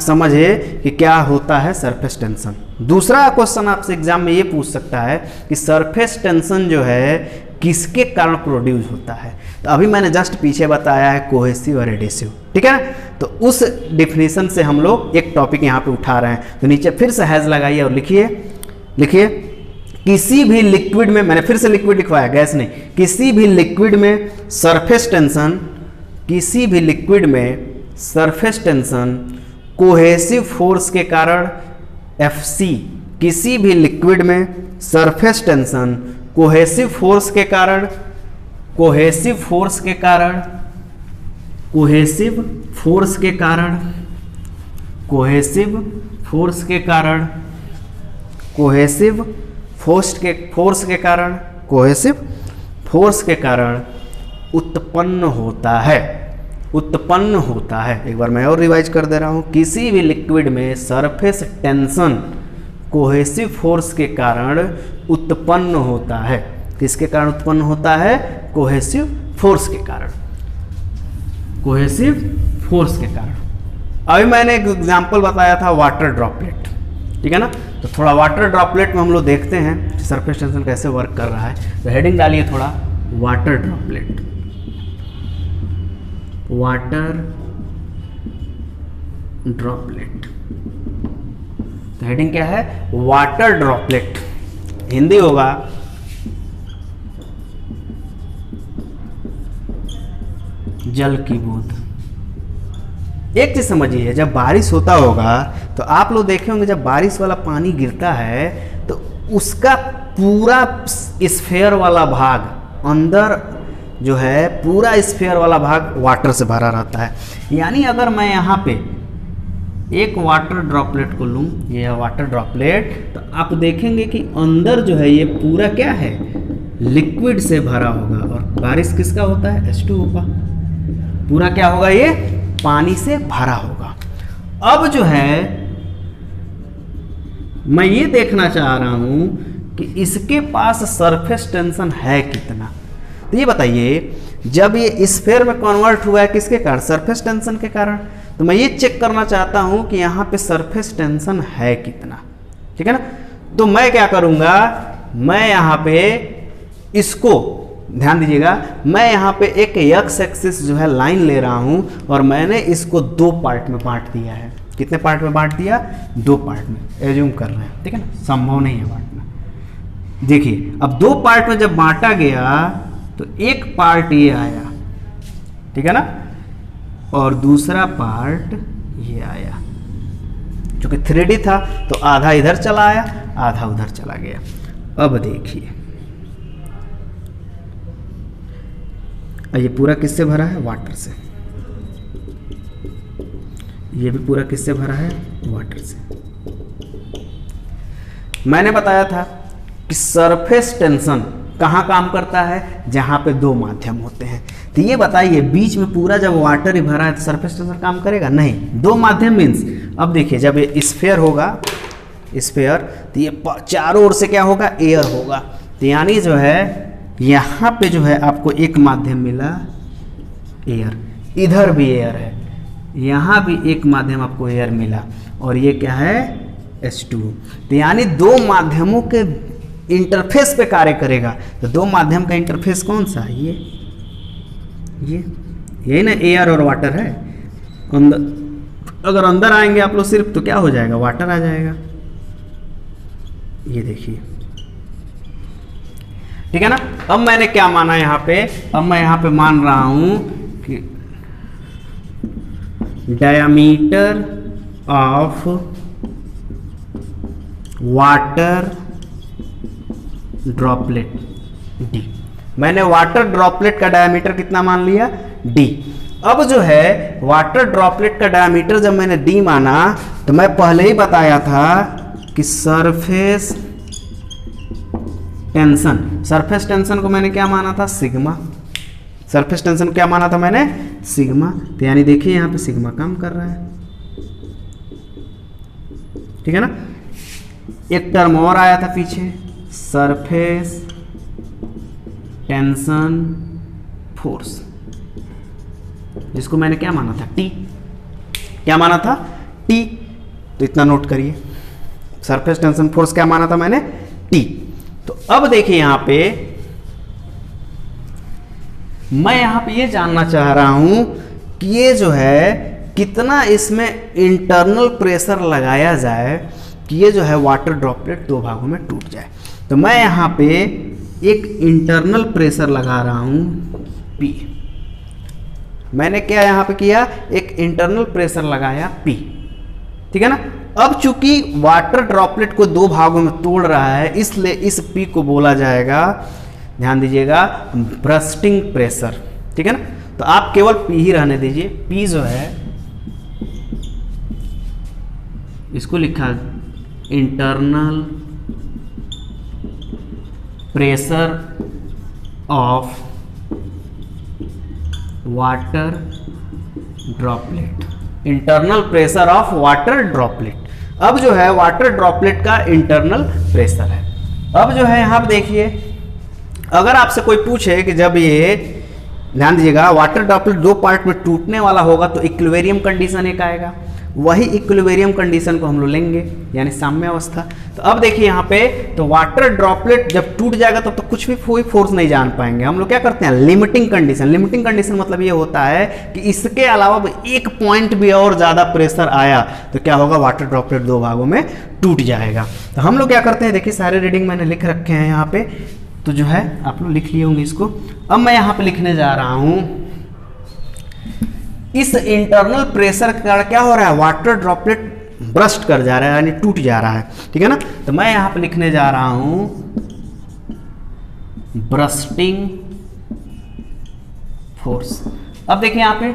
समझे कि क्या होता है सरफेस टेंशन। दूसरा क्वेश्चन आपसे एग्जाम में ये पूछ सकता है कि सरफेस टेंशन जो है किसके कारण प्रोड्यूस होता है। तो अभी मैंने जस्ट पीछे बताया है कोहेसिव और एडेसिव, ठीक है ना। तो उस डिफिनीशन से हम लोग एक टॉपिक यहाँ पे उठा रहे हैं। तो नीचे फिर से हैज लगाइए और लिखिए, किसी भी लिक्विड में, मैंने फिर से लिक्विड लिखवाया, गैस नहीं, किसी भी लिक्विड में सरफेस टेंशन, किसी भी लिक्विड में सरफेस टेंशन कोहेसिव फोर्स के कारण FC, किसी भी लिक्विड में सरफेस टेंशन कोहेसिव फोर्स के कारण, कोहेसिव फोर्स के कारण, कोहेसिव फोर्स के कारण, कोहेसिव फोर्स के कारण, कोहेसिव फोर्स के कारण, कोहेसिव फोर्स के कारण उत्पन्न होता है, उत्पन्न होता है। एक बार मैं और रिवाइज कर दे रहा हूं, किसी भी लिक्विड में सरफेस टेंशन कोहेसिव फोर्स के कारण उत्पन्न होता है। किसके कारण उत्पन्न होता है, कोहेसिव फोर्स के कारण, कोहेसिव फोर्स के कारण। अभी मैंने एक एग्जांपल बताया था वाटर ड्रॉपलेट, ठीक है ना। तो थोड़ा वाटर ड्रॉपलेट में हम लोग देखते हैं कि सरफेस टेंशन कैसे वर्क कर रहा है। तो हेडिंग डालिए थोड़ा, वाटर ड्रॉपलेट, वाटर ड्रॉपलेट। तो हेडिंग क्या है, वाटर ड्रॉपलेट, हिंदी होगा जल की बूंद। एक चीज समझिए, जब बारिश होता होगा तो आप लोग देखे होंगे जब बारिश वाला पानी गिरता है तो उसका पूरा स्फेयर वाला भाग, अंदर जो है पूरा स्फेयर वाला भाग वाटर से भरा रहता है। यानी अगर मैं यहाँ पे एक वाटर ड्रॉपलेट को लूँ, ये है वाटर ड्रॉपलेट, तो आप देखेंगे कि अंदर जो है ये पूरा क्या है, लिक्विड से भरा होगा, और बारिश किसका होता है, H2O का। पूरा क्या होगा, ये पानी से भरा होगा। अब जो है मैं ये देखना चाह रहा हूं कि इसके पास सरफेस टेंशन है कितना। तो ये बताइए, जब ये स्फीयर में कन्वर्ट हुआ है किसके कारण, सरफेस टेंशन के कारण। तो मैं ये चेक करना चाहता हूं कि यहाँ पे सरफेस टेंशन है कितना, ठीक है ना। तो मैं क्या करूंगा, मैं यहाँ पे इसको ध्यान दीजिएगा, मैं यहाँ पे एक एक्स एक्सिस जो है लाइन ले रहा हूं और मैंने इसको दो पार्ट में बांट दिया है। कितने पार्ट में बांट दिया, दो पार्ट में, एज्यूम कर रहे हैं, ठीक है ना, संभव नहीं है बांटना। देखिए अब दो पार्ट में जब बांटा गया तो एक पार्ट ये आया, ठीक है ना, और दूसरा पार्ट ये आया। क्योंकि 3D था तो आधा इधर चला आया, आधा उधर चला गया। अब देखिए ये पूरा किससे भरा है, वाटर से। ये भी पूरा किससे भरा है, वाटर से। मैंने बताया था कि सरफेस टेंशन कहाँ काम करता है, जहाँ पे दो माध्यम होते हैं। तो ये बताइए बीच में पूरा जब वाटर ही भरा है तो सरफेस टेंशन काम करेगा? नहीं। दो माध्यम मीन्स, अब देखिए जब ये स्फीयर होगा, स्फीयर, तो ये चारों ओर से क्या होगा, एयर होगा। तो यानी जो है यहाँ पे जो है आपको एक माध्यम मिला एयर, इधर भी एयर है, यहाँ भी एक माध्यम आपको एयर मिला, और ये क्या है H2। तो यानी दो माध्यमों के इंटरफेस पे कार्य करेगा। तो दो माध्यम का इंटरफेस कौन सा है? ये ना एयर और वाटर है। अंदर अगर अंदर आएंगे आप लोग सिर्फ, तो क्या हो जाएगा, वाटर आ जाएगा। ये देखिए, ठीक है ना। अब मैंने क्या माना यहाँ पे, अब मैं यहाँ पे मान रहा हूं कि diameter of water droplet d। मैंने वाटर ड्रॉपलेट का डायमीटर कितना मान लिया, d। अब जो है वाटर ड्रॉपलेट का डायमीटर जब मैंने d माना, तो मैं पहले ही बताया था कि सरफेस टेंशन को मैंने क्या माना था, सिग्मा। सरफेस टेंशन क्या माना था मैंने, सिग्मा। तो यानी देखिए यहाँ पे सिग्मा काम कर रहा है, ठीक है ना। एक टर्म और आया था पीछे, सरफेस टेंशन फोर्स, जिसको मैंने क्या माना था, टी। क्या माना था, टी। तो इतना नोट करिए, सरफेस टेंशन फोर्स क्या माना था मैंने, टी। तो अब देखिए यहां पे मैं यहां पे ये जानना चाह रहा हूं कि ये जो है कितना इसमें इंटरनल प्रेशर लगाया जाए कि ये जो है वाटर ड्रॉपलेट दो भागों में टूट जाए। तो मैं यहाँ पे एक इंटरनल प्रेशर लगा रहा हूँ P। मैंने क्या यहाँ पे किया, एक इंटरनल प्रेशर लगाया P, ठीक है ना। अब चूंकि वाटर ड्रॉपलेट को दो भागों में तोड़ रहा है, इसलिए इस P को बोला जाएगा, ध्यान दीजिएगा, ब्रस्टिंग प्रेशर, ठीक है ना। तो आप केवल P ही रहने दीजिए। P जो है इसको लिखा internal pressure of water droplet, internal pressure of water droplet. अब जो है वाटर ड्रॉपलेट का इंटरनल प्रेशर है। अब जो है यहाँ पे देखिए, अगर आपसे कोई पूछे कि जब ये, ध्यान दीजिएगा, वाटर ड्रॉपलेट दो पार्ट में टूटने वाला होगा तो इक्विलिब्रियम कंडीशन एक आएगा, वही इक्विलिब्रियम कंडीशन को हम लोग लेंगे, यानी साम्य अवस्था। तो अब देखिए यहाँ पे, तो वाटर ड्रॉपलेट जब टूट जाएगा तब तो कुछ भी कोई फोर्स नहीं जान पाएंगे। हम लोग क्या करते हैं, लिमिटिंग कंडीशन। लिमिटिंग कंडीशन मतलब ये होता है कि इसके अलावा एक पॉइंट भी और ज़्यादा प्रेशर आया तो क्या होगा, वाटर ड्रॉपलेट दो भागों में टूट जाएगा। तो हम लोग क्या करते हैं, देखिए सारे रीडिंग मैंने लिख रखे हैं यहाँ पे, तो जो है आप लोग लिख लिए होंगे इसको। अब मैं यहाँ पे लिखने जा रहा हूँ, इस इंटरनल प्रेशर का क्या हो रहा है, वाटर ड्रॉपलेट ब्रस्ट कर जा रहा है, यानी टूट जा रहा है, ठीक है ना। तो मैं यहां पे लिखने जा रहा हूं ब्रस्टिंग फोर्स। अब देखिए यहां पे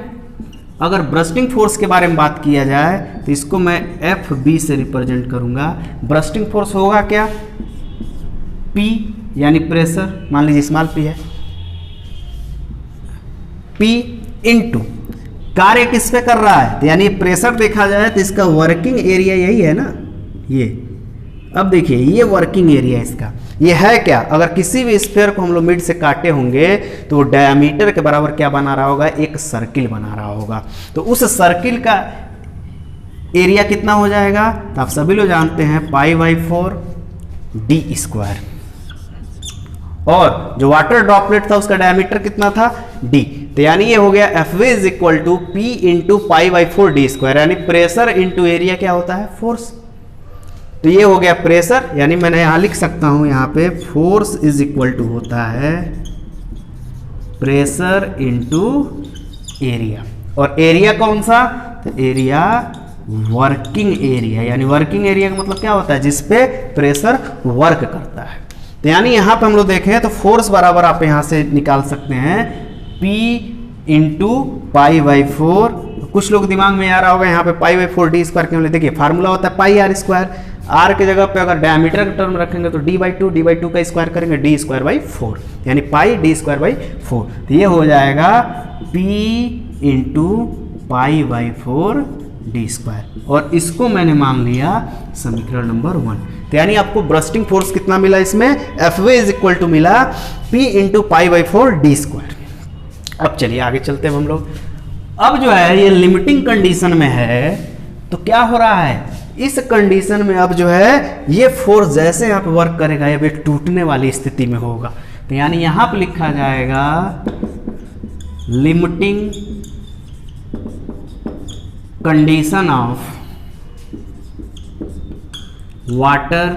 अगर ब्रस्टिंग फोर्स के बारे में बात किया जाए तो इसको मैं FB से रिप्रेजेंट करूंगा। ब्रस्टिंग फोर्स होगा क्या, P यानी प्रेशर, मान लीजिए स्मॉल p है, P इंटू कार्य किस पे कर रहा है, तो यानी प्रेशर देखा जाए तो इसका वर्किंग एरिया यही है ना, ये। अब देखिए ये वर्किंग एरिया इसका, ये है क्या, अगर किसी भी स्फीयर को हम लोग मिड से काटे होंगे तो वो डायमीटर के बराबर क्या बना रहा होगा, एक सर्किल बना रहा होगा। तो उस सर्किल का एरिया कितना हो जाएगा, तो आप सभी लोग जानते हैं π/4 d²। और जो वाटर ड्रॉपलेट था उसका डायमीटर कितना था, d। तो यानी ये हो गया FV = P इंटू π/4 d², यानी प्रेशर इंटू एरिया क्या होता है, फोर्स। तो ये हो गया प्रेशर, यानी मैंने यहां लिख सकता हूं, यहाँ पे फोर्स इज इक्वल टू होता है प्रेशर इंटू एरिया। और एरिया कौन सा, तो एरिया वर्किंग एरिया, यानी वर्किंग एरिया का मतलब क्या होता है, जिसपे प्रेशर वर्क करता है। तो यानी यहाँ पे हम लोग देखें तो फोर्स बराबर आप यहाँ से निकाल सकते हैं P इंटू π/4। कुछ लोग दिमाग में आ रहा होगा यहाँ पे π/4 d² क्यों ले, देखिए फार्मूला होता है πr²। आर के जगह पे अगर डायमीटर का टर्म रखेंगे तो d/2 का स्क्वायर करेंगे d²/4 यानी पाई d²/4। तो ये हो जाएगा p × π/4 d²। और इसको मैंने मान लिया समीकरण नंबर 1। तो यानी आपको ब्रस्टिंग फोर्स कितना मिला इसमें, Fv = मिला p × π/4 d²। अब चलिए आगे चलते हैं हम लोग। अब जो है ये लिमिटिंग कंडीशन में है, तो क्या हो रहा है इस कंडीशन में, अब जो है ये फोर्स जैसे यहाँ पे वर्क करेगा ये एक टूटने वाली स्थिति में होगा। तो यानी यहां पे लिखा जाएगा limiting condition of water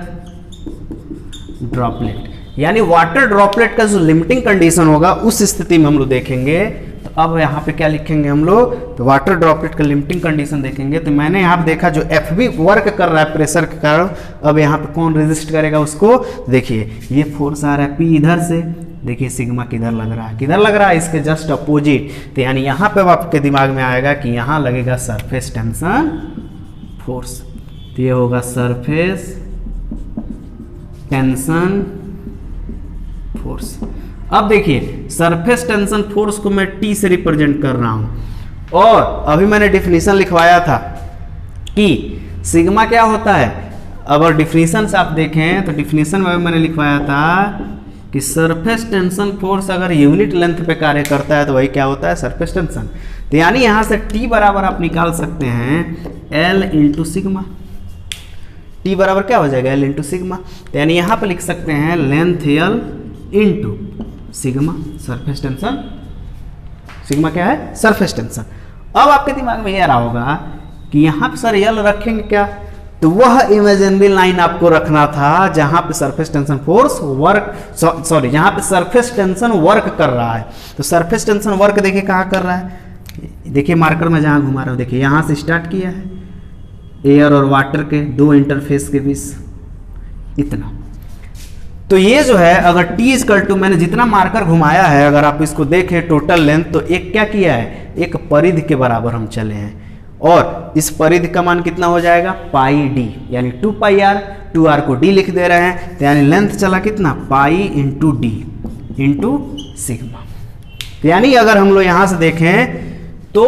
droplet, यानी वाटर ड्रॉपलेट का जो लिमिटिंग कंडीशन होगा उस स्थिति में हम लोग देखेंगे। तो अब यहाँ पे क्या लिखेंगे हम लोग, तो वाटर ड्रॉपलेट का लिमिटिंग कंडीशन देखेंगे। तो मैंने यहाँ पे देखा जो Fv वर्क कर रहा है प्रेशर के कारण, अब यहाँ पे कौन रेजिस्ट करेगा उसको, देखिए ये फोर्स आ रहा है P इधर से, देखिए सिग्मा किधर लग रहा है, किधर लग रहा है इसके जस्ट अपोजिट। तो यानी यहाँ पे आपके दिमाग में आएगा कि यहाँ लगेगा सरफेस टेंशन फोर्स। तो ये होगा सरफेस टेंशन फोर्स। अब देखिए सरफेस टेंशन फोर्स को मैं T से रिप्रेजेंट कर रहा हूं, और अभी मैंने डिफिनीशन लिखवाया था कि सिग्मा क्या होता है। अगर डिफिनीशन से आप देखें तो डिफिनीशन में मैंने लिखवाया था कि सरफेस टेंशन फोर्स अगर यूनिट लेंथ पे कार्य करता है तो वही क्या होता है, सरफेस टेंशन। तो यानी यहां से T बराबर आप निकाल सकते हैं L × सिग्मा। T बराबर क्या हो जाएगा, L × सिग्मा। तो यानी यहां पे लिख सकते हैं length L × sigma, surface tension. Sigma क्या है, सरफेस टेंशन। अब आपके दिमाग में यह रहा होगा कि यहां पे सर L रखेंगे क्या, तो वह इमेजिनरी लाइन आपको रखना था जहां पे surface tension force work, sorry जहां पे सरफेस टेंशन वर्क कर रहा है। तो सरफेस टेंशन वर्क देखिए कहां कर रहा है, देखिए मार्कर में जहां घुमा रहा हूं, देखिए यहां से स्टार्ट किया है एयर और वाटर के दो इंटरफेस के बीच इतना। तो ये जो है अगर T = मैंने जितना मार्कर घुमाया है, अगर आप इसको देखें टोटल लेंथ, तो एक क्या किया है, एक परिधि के बराबर हम चले हैं। और इस परिधि का मान कितना हो जाएगा, πd, यानी 2πr, 2r को d लिख दे रहे हैं। तो यानी लेंथ चला कितना, पाई × d × सिग्मा। तो यानी अगर हम लोग यहां से देखें तो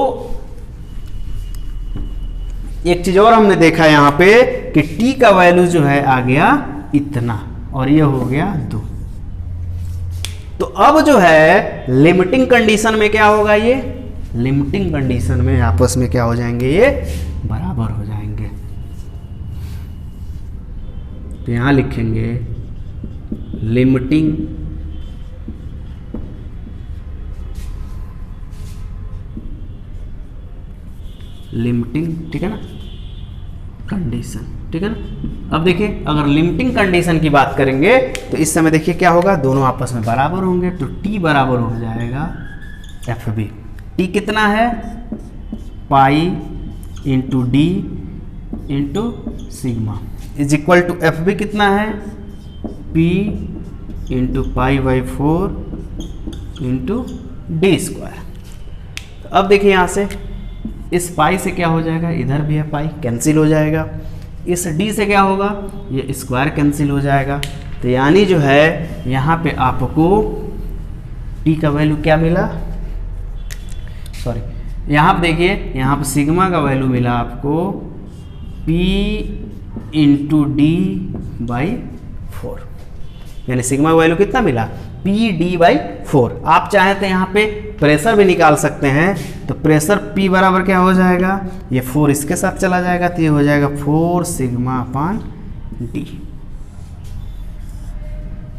एक चीज और हमने देखा यहां पे कि T का वैल्यू जो है आ गया इतना, और ये हो गया 2। तो अब जो है लिमिटिंग कंडीशन में क्या होगा, ये लिमिटिंग कंडीशन में आपस में क्या हो जाएंगे, ये बराबर हो जाएंगे। तो यहां लिखेंगे लिमिटिंग ठीक है ना, कंडीशन, ठीक है ना। अब देखिए अगर लिमिटिंग कंडीशन की बात करेंगे तो इस समय देखिए क्या होगा, दोनों आपस में बराबर होंगे। तो T बराबर हो जाएगा Fb। T कितना है, pi × d × sigma is equal to Fb कितना है, P × π/4 × d²। अब देखिए यहाँ से इस पाई से क्या हो जाएगा, इधर भी है पाई, कैंसिल हो जाएगा। इस d से क्या होगा, ये स्क्वायर कैंसिल हो जाएगा। तो यानी जो है यहाँ पे आपको t का वैल्यू क्या मिला, सॉरी यहाँ पे देखिए यहाँ पे सिग्मा का वैल्यू मिला आपको P × d/4, यानी सिग्मा का वैल्यू कितना मिला, PD/4। आप चाहे तो यहाँ पे प्रेशर भी निकाल सकते हैं। तो प्रेशर P बराबर क्या हो जाएगा, ये 4 इसके साथ चला जाएगा, तो ये हो जाएगा 4 σ/d।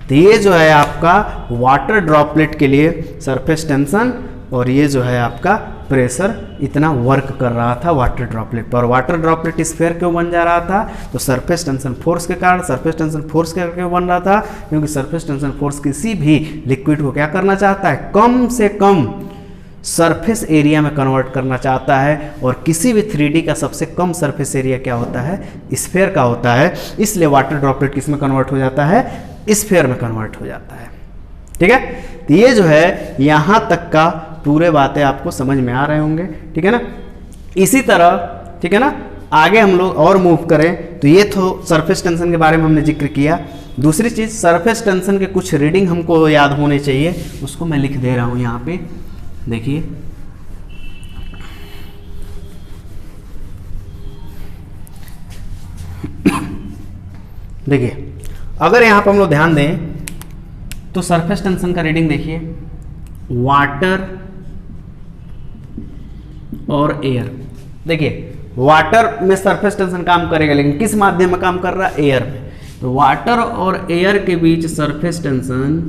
तो ये जो है आपका वाटर ड्रॉपलेट के लिए सरफेस टेंशन, और ये जो है आपका प्रेशर इतना वर्क कर रहा था वाटर ड्रॉपलेट पर। वाटर ड्रॉपलेट स्फीयर क्यों बन जा रहा था, तो सरफेस टेंशन फोर्स के कारण। सरफेस टेंशन फोर्स क्यों बन रहा था, क्योंकि सरफेस टेंशन फोर्स किसी भी लिक्विड को क्या करना चाहता है, कम से कम सरफेस एरिया में कन्वर्ट करना चाहता है। और किसी भी 3D का सबसे कम सरफेस एरिया क्या होता है, स्फीयर का होता है। इसलिए वाटर ड्रॉपलेट किस में कन्वर्ट हो जाता है, स्फीयर में कन्वर्ट हो जाता है, ठीक है। तो ये जो है यहाँ तक का पूरे बातें आपको समझ में आ रहे होंगे, ठीक है ना। इसी तरह, ठीक है ना, आगे हम लोग और मूव करें तो ये तो सरफेस टेंशन के बारे में हमने जिक्र किया। दूसरी चीज़, सरफेस टेंशन के कुछ रीडिंग हमको याद होने चाहिए, उसको मैं लिख दे रहा हूँ यहाँ पे। देखिए देखिए, अगर यहाँ पर हम लोग ध्यान दें तो सरफेस टेंशन का रीडिंग देखिए, वाटर और एयर। देखिए वाटर में सरफेस टेंशन काम करेगा, लेकिन किस माध्यम में काम कर रहा है? एयर में। तो वाटर और एयर के बीच सरफेस टेंशन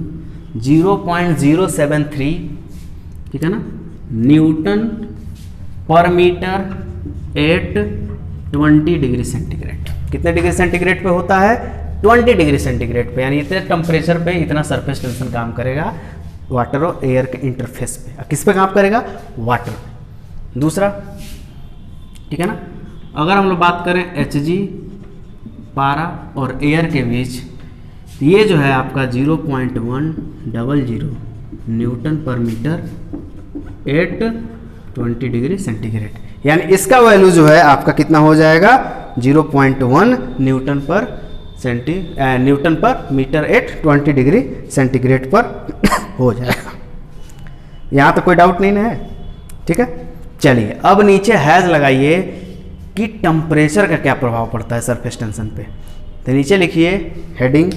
0.073, ठीक है ना, न्यूटन पर मीटर एट 20 डिग्री सेंटीग्रेड। कितने डिग्री सेंटीग्रेड पे होता है? 20 डिग्री सेंटीग्रेड पे, यानी इतने टेम्परेचर पे इतना सरफेस टेंशन काम करेगा वाटर और एयर के इंटरफेस पे। किस पे काम करेगा? वाटर पे। दूसरा, ठीक है ना, अगर हम लोग बात करें Hg पारा और एयर के बीच, तो ये जो है आपका 0.100 न्यूटन पर मीटर एट 20 डिग्री सेंटीग्रेड, यानी इसका वैल्यू जो है आपका कितना हो जाएगा? 0.1 न्यूटन पर मीटर एट 20 डिग्री सेंटीग्रेड पर हो जाएगा। यहाँ तो कोई डाउट नहीं ना है, ठीक है। चलिए अब नीचे हैज लगाइए कि टेम्परेचर का क्या प्रभाव पड़ता है सरफेस टेंशन पे। तो नीचे लिखिए हेडिंग,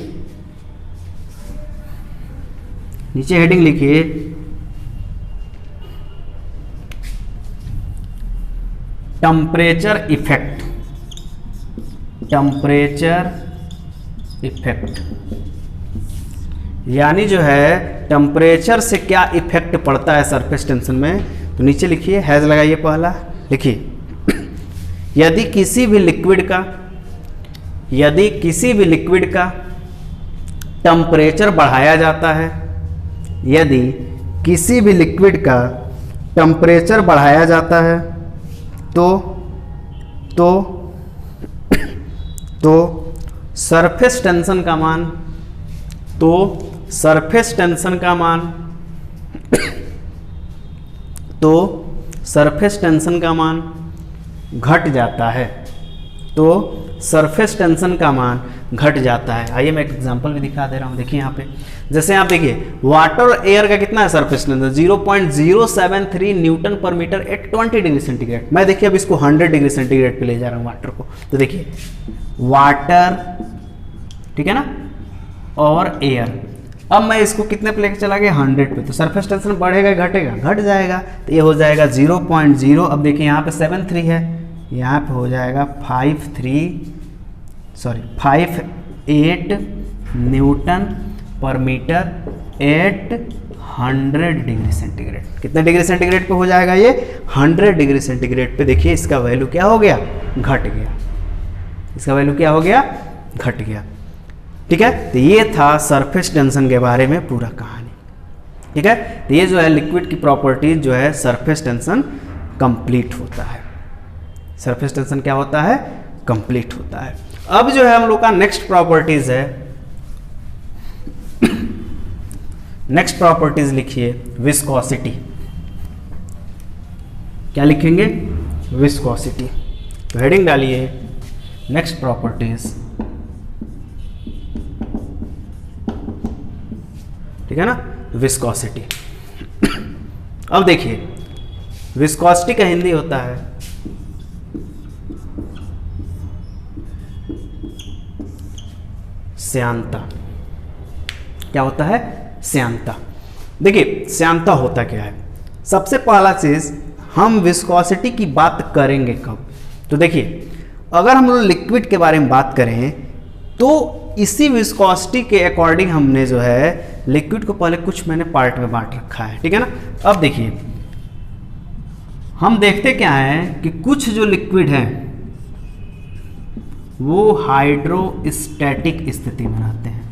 नीचे हेडिंग लिखिए टेम्परेचर इफेक्ट। टेम्परेचर इफेक्ट यानी जो है टेम्परेचर से क्या इफेक्ट पड़ता है सरफेस टेंशन में। तो नीचे लिखिए, हैज लगाइए पहला, लिखिए यदि किसी भी लिक्विड का टेम्परेचर बढ़ाया जाता है, यदि किसी भी लिक्विड का टेम्परेचर बढ़ाया जाता है तो सरफेस टेंशन का मान सरफेस टेंशन का मान घट जाता है। तो सरफेस टेंशन का मान घट जाता है। आइए मैं एक एग्जांपल भी दिखा दे रहा हूँ। देखिए यहाँ पे, जैसे आप देखिए वाटर और एयर का कितना है सरफेस टेंशन? 0.073 न्यूटन पर मीटर एट 20 डिग्री सेंटीग्रेड। मैं देखिए अब इसको 100 डिग्री सेंटीग्रेड पे ले जा रहा हूँ वाटर को। तो देखिए वाटर, ठीक है ना, और एयर, अब मैं इसको कितने पे लेके चला गया? 100 पे। तो सरफेस टेंशन बढ़ेगा घटेगा? घट जाएगा। तो ये हो जाएगा 0.0, अब देखिए यहाँ पे 73 है, यहाँ पे हो जाएगा 58 न्यूटन पर मीटर एट 100 डिग्री सेंटीग्रेड। कितने डिग्री सेंटीग्रेड पे हो जाएगा ये? 100 डिग्री सेंटीग्रेड पे। देखिए इसका वैल्यू क्या हो गया? घट गया। इसका वैल्यू क्या हो गया? घट गया। ठीक है, तो ये था सरफेस टेंशन के बारे में पूरा कहानी। ठीक है, तो ये जो है लिक्विड की प्रॉपर्टीज जो है सरफेस टेंशन कंप्लीट होता है। सरफेस टेंशन क्या होता है? कंप्लीट होता है। अब जो है हम लोग का नेक्स्ट प्रॉपर्टीज है, नेक्स्ट प्रॉपर्टीज लिखिए विस्कोसिटी। क्या लिखेंगे? विस्कोसिटी। तो हेडिंग डालिए नेक्स्ट प्रॉपर्टीज, ठीक है ना, विस्कोसिटी। अब देखिए विस्कोसिटी का हिंदी होता है श्यानता। क्या होता है? श्यानता। देखिए श्यानता होता क्या है? सबसे पहला चीज हम विस्कोसिटी की बात करेंगे कब? तो देखिए अगर हम लोग लिक्विड के बारे में बात करें तो इसी विस्कोसिटी के अकॉर्डिंग हमने जो है लिक्विड को पहले कुछ मैंने पार्ट में बांट रखा है। ठीक है ना। अब देखिए हम देखते क्या है कि कुछ जो लिक्विड है वो हाइड्रोस्टैटिक स्थिति में रहते हैं।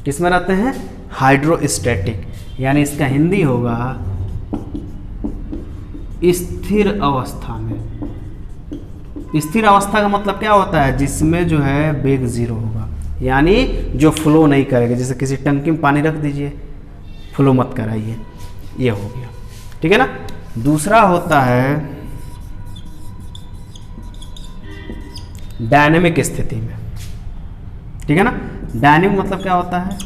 किस में रहते हैं? हाइड्रोस्टैटिक, यानी इसका हिंदी होगा स्थिर अवस्था में। स्थिर अवस्था का मतलब क्या होता है? जिसमें जो है वेग जीरो होगा, यानी जो फ्लो नहीं करेगा। जैसे किसी टंकी में पानी रख दीजिए, फ्लो मत कराइए, ये हो गया। ठीक है ना। दूसरा होता है डायनेमिक स्थिति में, ठीक है ना। डायनेमिक मतलब क्या होता है,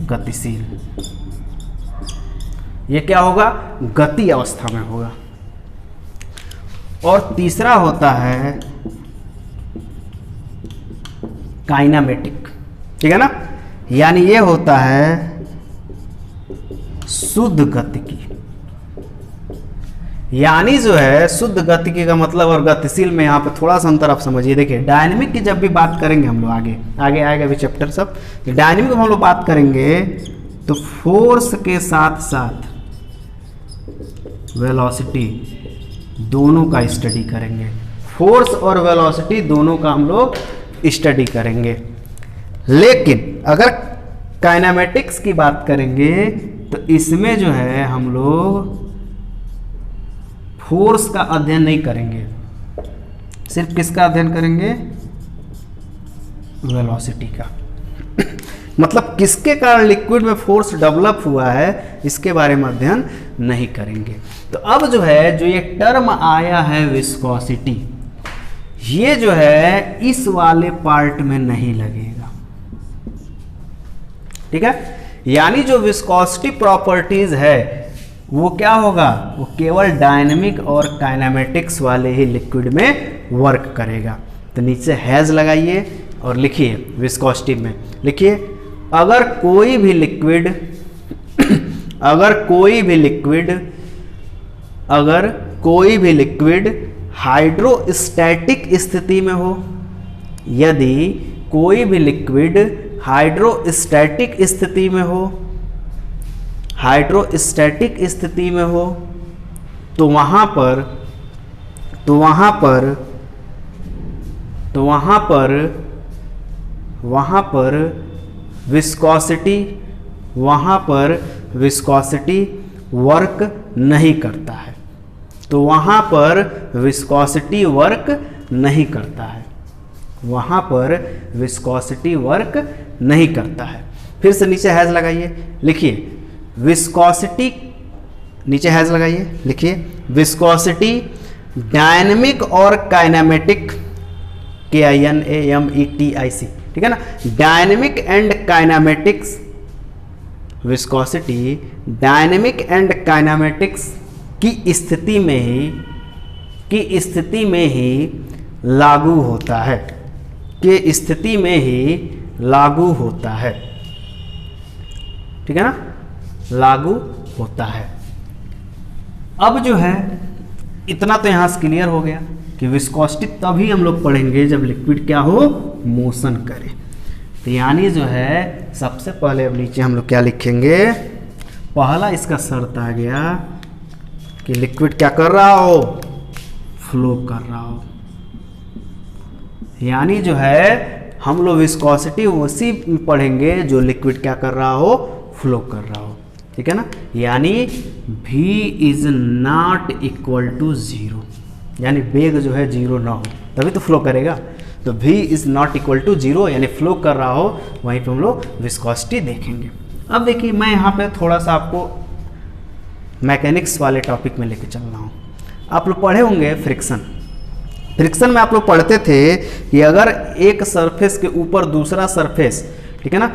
गतिशील। ये क्या होगा, गति अवस्था में होगा। और तीसरा होता है काइनामेटिक, ठीक है ना, यानी ये होता है शुद्ध गतिकी। यानी जो है शुद्ध गतिकी का मतलब और गतिशील में यहाँ पे थोड़ा सा अंतर आप समझिए। देखिए डायनेमिक की जब भी बात करेंगे हम लोग, आगे आगे आएगा अभी चैप्टर सब, डायनेमिक में हम लोग बात करेंगे तो फोर्स के साथ साथ वेलोसिटी दोनों का स्टडी करेंगे। फोर्स और वेलोसिटी दोनों का हम लोग स्टडी करेंगे। लेकिन अगर काइनेमेटिक्स की बात करेंगे तो इसमें जो है हम लोग फोर्स का अध्ययन नहीं करेंगे, सिर्फ किसका अध्ययन करेंगे, वेलोसिटी का। मतलब किसके कारण लिक्विड में फोर्स डेवलप हुआ है इसके बारे में अध्ययन नहीं करेंगे। तो अब जो है जो ये टर्म आया है विस्कोसिटी, ये जो है इस वाले पार्ट में नहीं लगेगा, ठीक है। यानी जो विस्कोसिटी प्रॉपर्टीज है वो क्या होगा, वो केवल डायनेमिक और काइनेमेटिक्स वाले ही लिक्विड में वर्क करेगा। तो नीचे हैज लगाइए और लिखिए विस्कोसिटी में, लिखिए अगर कोई भी लिक्विड अगर कोई भी लिक्विड हाइड्रोस्टैटिक स्थिति में हो, यदि कोई भी लिक्विड हाइड्रोस्टैटिक स्थिति में हो, हाइड्रोस्टैटिक स्थिति में हो, तो वहां पर विस्कोसिटी वर्क नहीं करता है। तो वहां पर विस्कोसिटी वर्क नहीं करता है, वहां पर विस्कोसिटी वर्क नहीं करता है। फिर से नीचे हैज लगाइए, लिखिए विस्कोसिटी, नीचे हैज लगाइए, लिखिए विस्कोसिटी डायनेमिक और काइनेमेटिक, KINAMETIC, ठीक है ना, dynamic and kinematics, viscosity dynamic and kinematics की स्थिति में ही लागू होता है, के स्थिति में ही लागू होता है, ठीक है ना, लागू होता है। अब जो है इतना तो यहां से क्लियर हो गया कि विस्कोसिटी तभी हम लोग पढ़ेंगे जब लिक्विड क्या हो, मोशन करे। तो यानी जो है सबसे पहले अब नीचे हम लोग क्या लिखेंगे, पहला इसका शर्त आ गया कि लिक्विड क्या कर रहा हो, फ्लो कर रहा हो। यानी जो है हम लोग विस्कोसिटी उसी पढ़ेंगे जो लिक्विड क्या कर रहा हो, फ्लो कर रहा हो, ठीक है ना। यानी v is not equal to 0, यानी वेग जो है 0 ना हो तभी तो फ्लो करेगा। तो v is not equal to 0 यानी फ्लो कर रहा हो, वहीं पे हम लोग विस्कोसिटी देखेंगे। अब देखिए मैं यहाँ पे थोड़ा सा आपको मैकेनिक्स वाले टॉपिक में लेके चल रहा हूँ। आप लोग पढ़े होंगे फ्रिक्शन में आप लोग पढ़ते थे कि अगर एक सरफेस के ऊपर दूसरा सरफेस, ठीक है ना,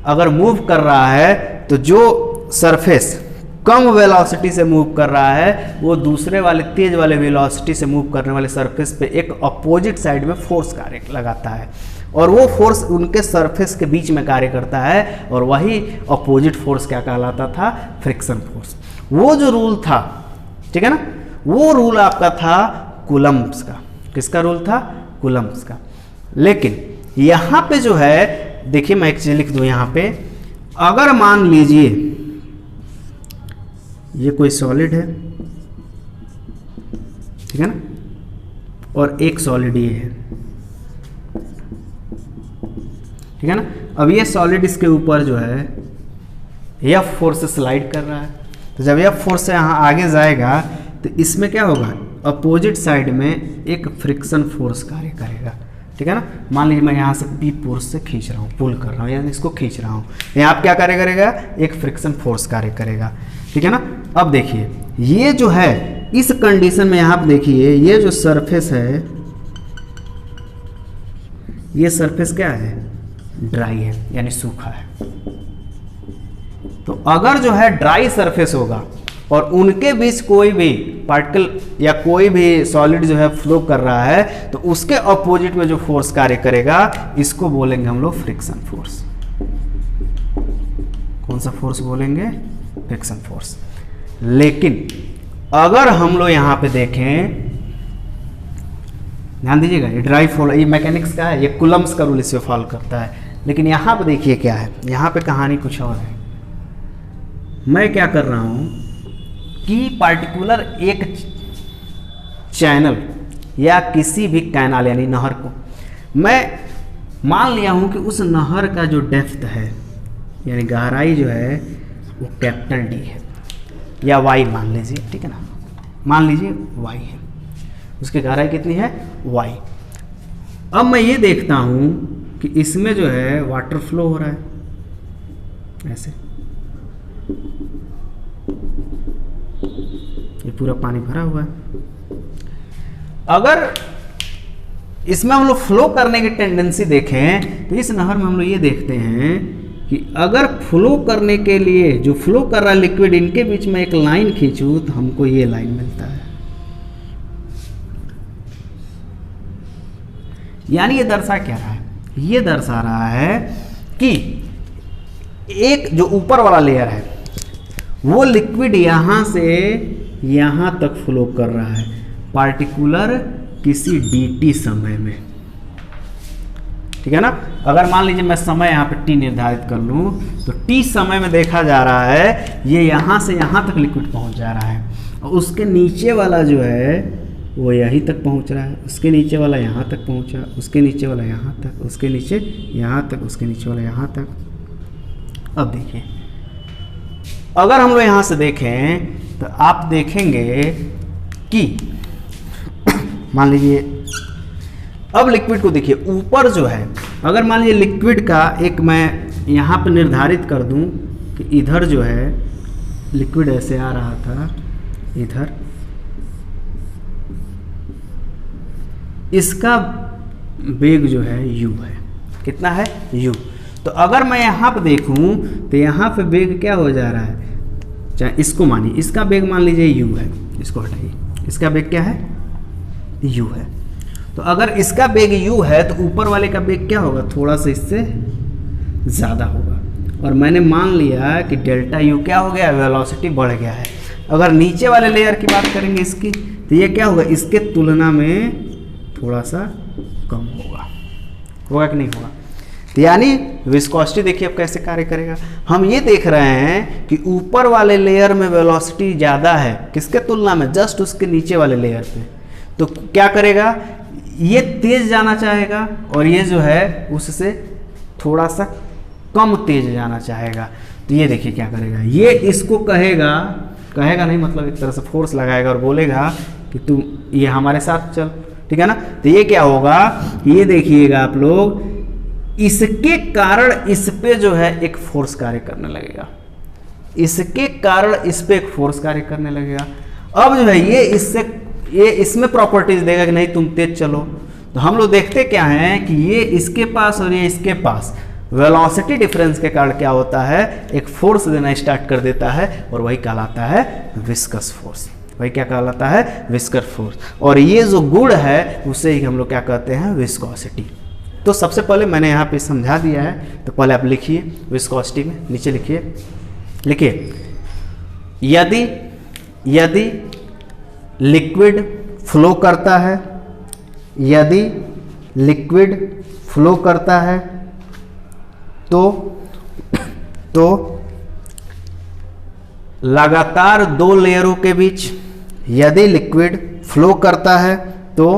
अगर मूव कर रहा है तो जो सरफेस कम वेलोसिटी से मूव कर रहा है वो दूसरे वाले तेज वाले वेलोसिटी से मूव करने वाले सरफेस पे एक अपोजिट साइड में फोर्स कार्य लगाता है, और वो फोर्स उनके सरफेस के बीच में कार्य करता है, और वही अपोजिट फोर्स क्या कहलाता था, फ्रिक्शन फोर्स। वो जो रूल था, ठीक है ना, वो रूल आपका था कूलम्ब्स का। किसका रूल था, कूलम्ब्स का। लेकिन यहाँ पे जो है देखिए मैं एक चीज लिख दूं यहाँ पे, अगर मान लीजिए ये कोई सॉलिड है, ठीक है ना, और एक सॉलिड ये है, ठीक है ना। अब ये सॉलिड इसके ऊपर जो है F फोर्स से स्लाइड कर रहा है, तो जब F फोर्स से यहाँ आगे जाएगा तो इसमें क्या होगा, अपोजिट साइड में एक फ्रिक्शन फोर्स कार्य करेगा, ठीक है ना। मान लीजिए मैं यहाँ से P फोर्स से खींच रहा हूँ, पुल कर रहा हूँ, यानी इसको खींच रहा हूँ, यहाँ आप क्या कार्य करेगा, एक फ्रिक्शन फोर्स कार्य करेगा, ठीक है ना। अब देखिए ये जो है इस कंडीशन में यहाँ पे देखिए ये जो सरफेस है, ये सरफेस क्या है, ड्राई है, यानी सूखा है। तो अगर जो है ड्राई सरफेस होगा और उनके बीच कोई भी पार्टिकल या कोई भी सॉलिड जो है फ्लो कर रहा है, तो उसके अपोजिट में जो फोर्स कार्य करेगा इसको बोलेंगे हम लोग फ्रिक्शन फोर्स। कौन सा फोर्स बोलेंगे, फ्रिक्शन फोर्स। लेकिन अगर हम लोग यहां पे देखें, ध्यान दीजिएगा, ये ड्राई फॉलो, ये मैकेनिक्स का है, ये कूलम्ब्स का रूल इससे फॉलो करता है। लेकिन यहां पे देखिए क्या है, यहां पे कहानी कुछ और है। मैं क्या कर रहा हूं कि पार्टिकुलर एक चैनल या किसी भी कैनाल यानी नहर को मैं मान लिया हूं कि उस नहर का जो डेप्थ है यानी गहराई जो है वो कैपिटल डी है या वाई मान लीजिए, ठीक है ना, मान लीजिए वाई है, उसकी गहराई कितनी है, वाई। अब मैं ये देखता हूं कि इसमें जो है वाटर फ्लो हो रहा है ऐसे, ये पूरा पानी भरा हुआ है। अगर इसमें हम लोग फ्लो करने की टेंडेंसी देखें तो इस नहर में हम लोग ये देखते हैं कि अगर फ्लो करने के लिए जो फ्लो कर रहा है लिक्विड, इनके बीच में एक लाइन खींचूं तो हमको ये लाइन मिलता है। यानी ये दर्शा क्या रहा है, ये दर्शा रहा है कि एक जो ऊपर वाला लेयर है वो लिक्विड यहां से यहां तक फ्लो कर रहा है पार्टिकुलर किसी dt समय में, ठीक है ना। अगर मान लीजिए मैं समय यहाँ पे t निर्धारित कर लूँ तो t समय में देखा जा रहा है ये यहाँ से यहाँ तक लिक्विड पहुँच जा रहा है, और उसके नीचे वाला जो है वो यहीं तक पहुँच रहा है, उसके नीचे वाला यहाँ तक पहुँचा, उसके नीचे वाला यहाँ तक, उसके नीचे यहाँ तक, उसके नीचे वाला यहाँ तक। अब देखिए अगर हम लोग यहाँ से देखें तो आप देखेंगे कि मान लीजिए अब लिक्विड को देखिए ऊपर जो है, अगर मान लीजिए लिक्विड का एक मैं यहाँ पे निर्धारित कर दूँ कि इधर जो है लिक्विड ऐसे आ रहा था, इधर इसका वेग जो है u है, कितना है u। तो अगर मैं यहाँ पे देखूँ तो यहाँ पे वेग क्या हो जा रहा है, चाहे इसको मानिए, इसका वेग मान लीजिए u है, इसको हटाइए, इसका वेग क्या है u है। तो अगर इसका वेग u है तो ऊपर वाले का वेग क्या होगा, थोड़ा सा इससे ज़्यादा होगा, और मैंने मान लिया कि डेल्टा u क्या हो गया, वेलोसिटी बढ़ गया है। अगर नीचे वाले लेयर की बात करेंगे इसकी, तो ये क्या होगा, इसके तुलना में थोड़ा सा कम होगा, होगा कि नहीं होगा। तो यानी विस्कोसिटी देखिए अब कैसे कार्य करेगा। हम ये देख रहे हैं कि ऊपर वाले लेयर में वेलोसिटी ज़्यादा है किसके तुलना में, जस्ट उसके नीचे वाले लेयर पे। तो क्या करेगा, ये तेज जाना चाहेगा और ये जो है उससे थोड़ा सा कम तेज जाना चाहेगा। तो ये देखिए क्या करेगा, ये इसको कहेगा, कहेगा नहीं मतलब एक तरह से फोर्स लगाएगा और बोलेगा कि तुम ये हमारे साथ चल, ठीक है ना। तो ये क्या होगा, ये देखिएगा आप लोग, इसके कारण इस पे जो है एक फोर्स कार्य करने लगेगा, इसके कारण इस पे एक फोर्स कार्य करने लगेगा। अब जो है ये इससे ये इसमें प्रॉपर्टीज देगा कि नहीं तुम तेज चलो। तो हम लोग देखते क्या हैं कि ये इसके पास और ये इसके पास वेलोसिटी डिफरेंस के कारण क्या होता है, एक फोर्स देना स्टार्ट कर देता है, और वही कहलाता है विस्कस फोर्स। वही क्या कहलाता है, विस्कस फोर्स। और ये जो गुण है उसे ही हम लोग क्या कहते हैं, विस्कोसिटी। तो सबसे पहले मैंने यहाँ पे समझा दिया है, तो पहले आप लिखिए विस्कोसिटी में, नीचे लिखिए, लिखिए यदि लिक्विड फ्लो करता है, यदि लिक्विड फ्लो करता है तो लगातार दो लेयरों के बीच, यदि लिक्विड फ्लो करता है तो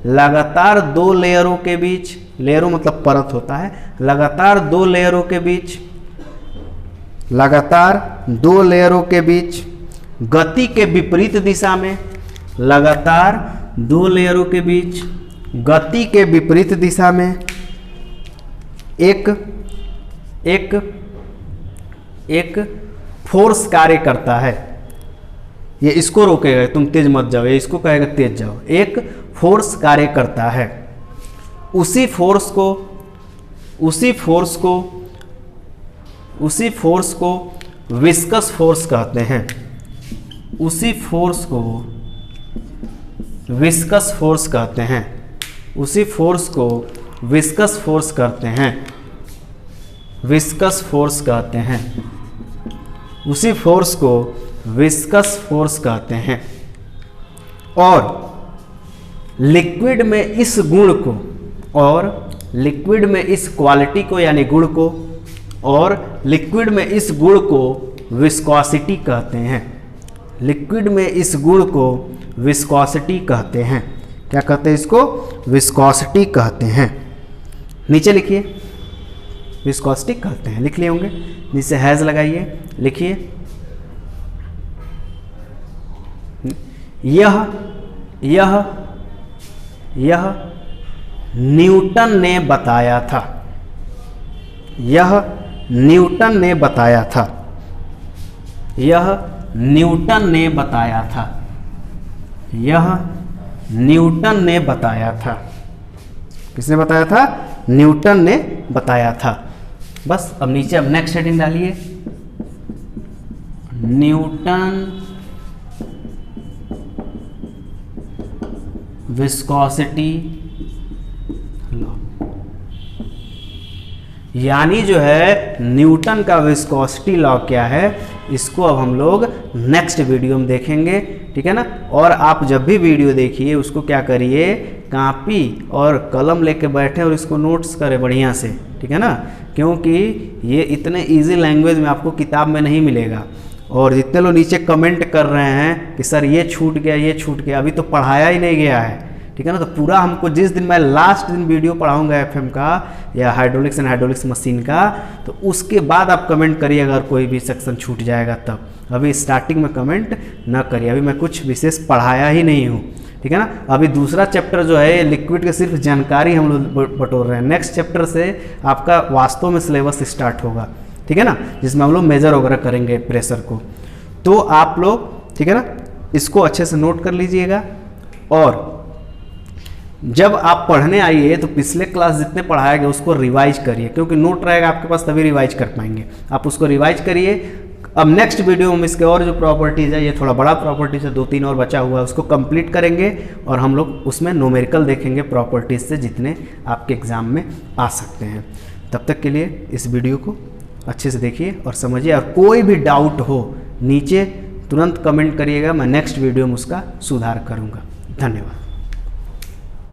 लगातार दो लेयरों के बीच, लेयरों मतलब परत होता है, लगातार दो लेयरों के बीच, लगातार दो लेयरों के बीच गति के विपरीत दिशा में, लगातार दो लेयरों के बीच गति के विपरीत दिशा में एक फोर्स कार्य करता है, ये इसको रोकेगा तुम तेज मत जाओ, ये इसको कहेगा तेज जाओ। एक फोर्स कार्य करता है, उसी फोर्स को विस्कस फोर्स कहते हैं। उसी फोर्स को विस्कस फोर्स कहते हैं। उसी फोर्स को विस्कस फोर्स कहते हैं। विस्कस फोर्स कहते हैं। उसी फोर्स को विस्कस फोर्स कहते हैं। और लिक्विड में इस गुण को, और लिक्विड में इस क्वालिटी को यानी गुण को, और लिक्विड में इस गुण को विस्कोसिटी कहते हैं। लिक्विड में इस गुण को विस्कोसिटी कहते हैं। क्या कहते हैं इसको? विस्कोसिटी कहते हैं। नीचे लिखिए, विस्कोसिटी कहते हैं, लिख लिए होंगे। नीचे हैज लगाइए, लिखिए यह न्यूटन ने बताया था। यह न्यूटन ने बताया था। यह न्यूटन ने बताया था। यह न्यूटन ने बताया था। किसने बताया था? न्यूटन ने बताया था। बस अब नीचे अब नेक्स्ट हेडिंग डालिए, न्यूटन विस्कोसिटी लॉ। यानी जो है न्यूटन का विस्कोसिटी लॉ क्या है, इसको अब हम लोग नेक्स्ट वीडियो में देखेंगे, ठीक है ना। और आप जब भी वीडियो देखिए उसको क्या करिए, कॉपी और कलम लेके बैठे और इसको नोट्स करें बढ़िया से, ठीक है ना, क्योंकि ये इतने इजी लैंग्वेज में आपको किताब में नहीं मिलेगा। और जितने लोग नीचे कमेंट कर रहे हैं कि सर ये छूट गया, ये छूट गया, अभी तो पढ़ाया ही नहीं गया है, ठीक है ना। तो पूरा हमको जिस दिन मैं लास्ट दिन वीडियो पढ़ाऊंगा एफएम का या हाइड्रोलिक्स एंड हाइड्रोलिक्स मशीन का, तो उसके बाद आप कमेंट करिए अगर कोई भी सेक्शन छूट जाएगा तब। अभी स्टार्टिंग में कमेंट ना करिए, अभी मैं कुछ विशेष पढ़ाया ही नहीं हूँ, ठीक है ना। अभी दूसरा चैप्टर जो है लिक्विड के सिर्फ जानकारी हम लोग बटोर रहे हैं। नेक्स्ट चैप्टर से आपका वास्तव में सिलेबस स्टार्ट होगा, ठीक है ना, जिसमें हम लोग मेजर वगैरह करेंगे प्रेशर को। तो आप लोग, ठीक है ना, इसको अच्छे से नोट कर लीजिएगा। और जब आप पढ़ने आइए तो पिछले क्लास जितने पढ़ाया गया उसको रिवाइज करिए, क्योंकि नोट रहेगा आपके पास तभी रिवाइज कर पाएंगे। आप उसको रिवाइज करिए। अब नेक्स्ट वीडियो में इसके और जो प्रॉपर्टीज़ है, ये थोड़ा बड़ा प्रॉपर्टीज है, 2-3 और बचा हुआ है, उसको कंप्लीट करेंगे और हम लोग उसमें न्यूमेरिकल देखेंगे प्रॉपर्टीज से जितने आपके एग्जाम में आ सकते हैं। तब तक के लिए इस वीडियो को अच्छे से देखिए और समझिए, और कोई भी डाउट हो नीचे तुरंत कमेंट करिएगा, मैं नेक्स्ट वीडियो में उसका सुधार करूँगा। धन्यवाद।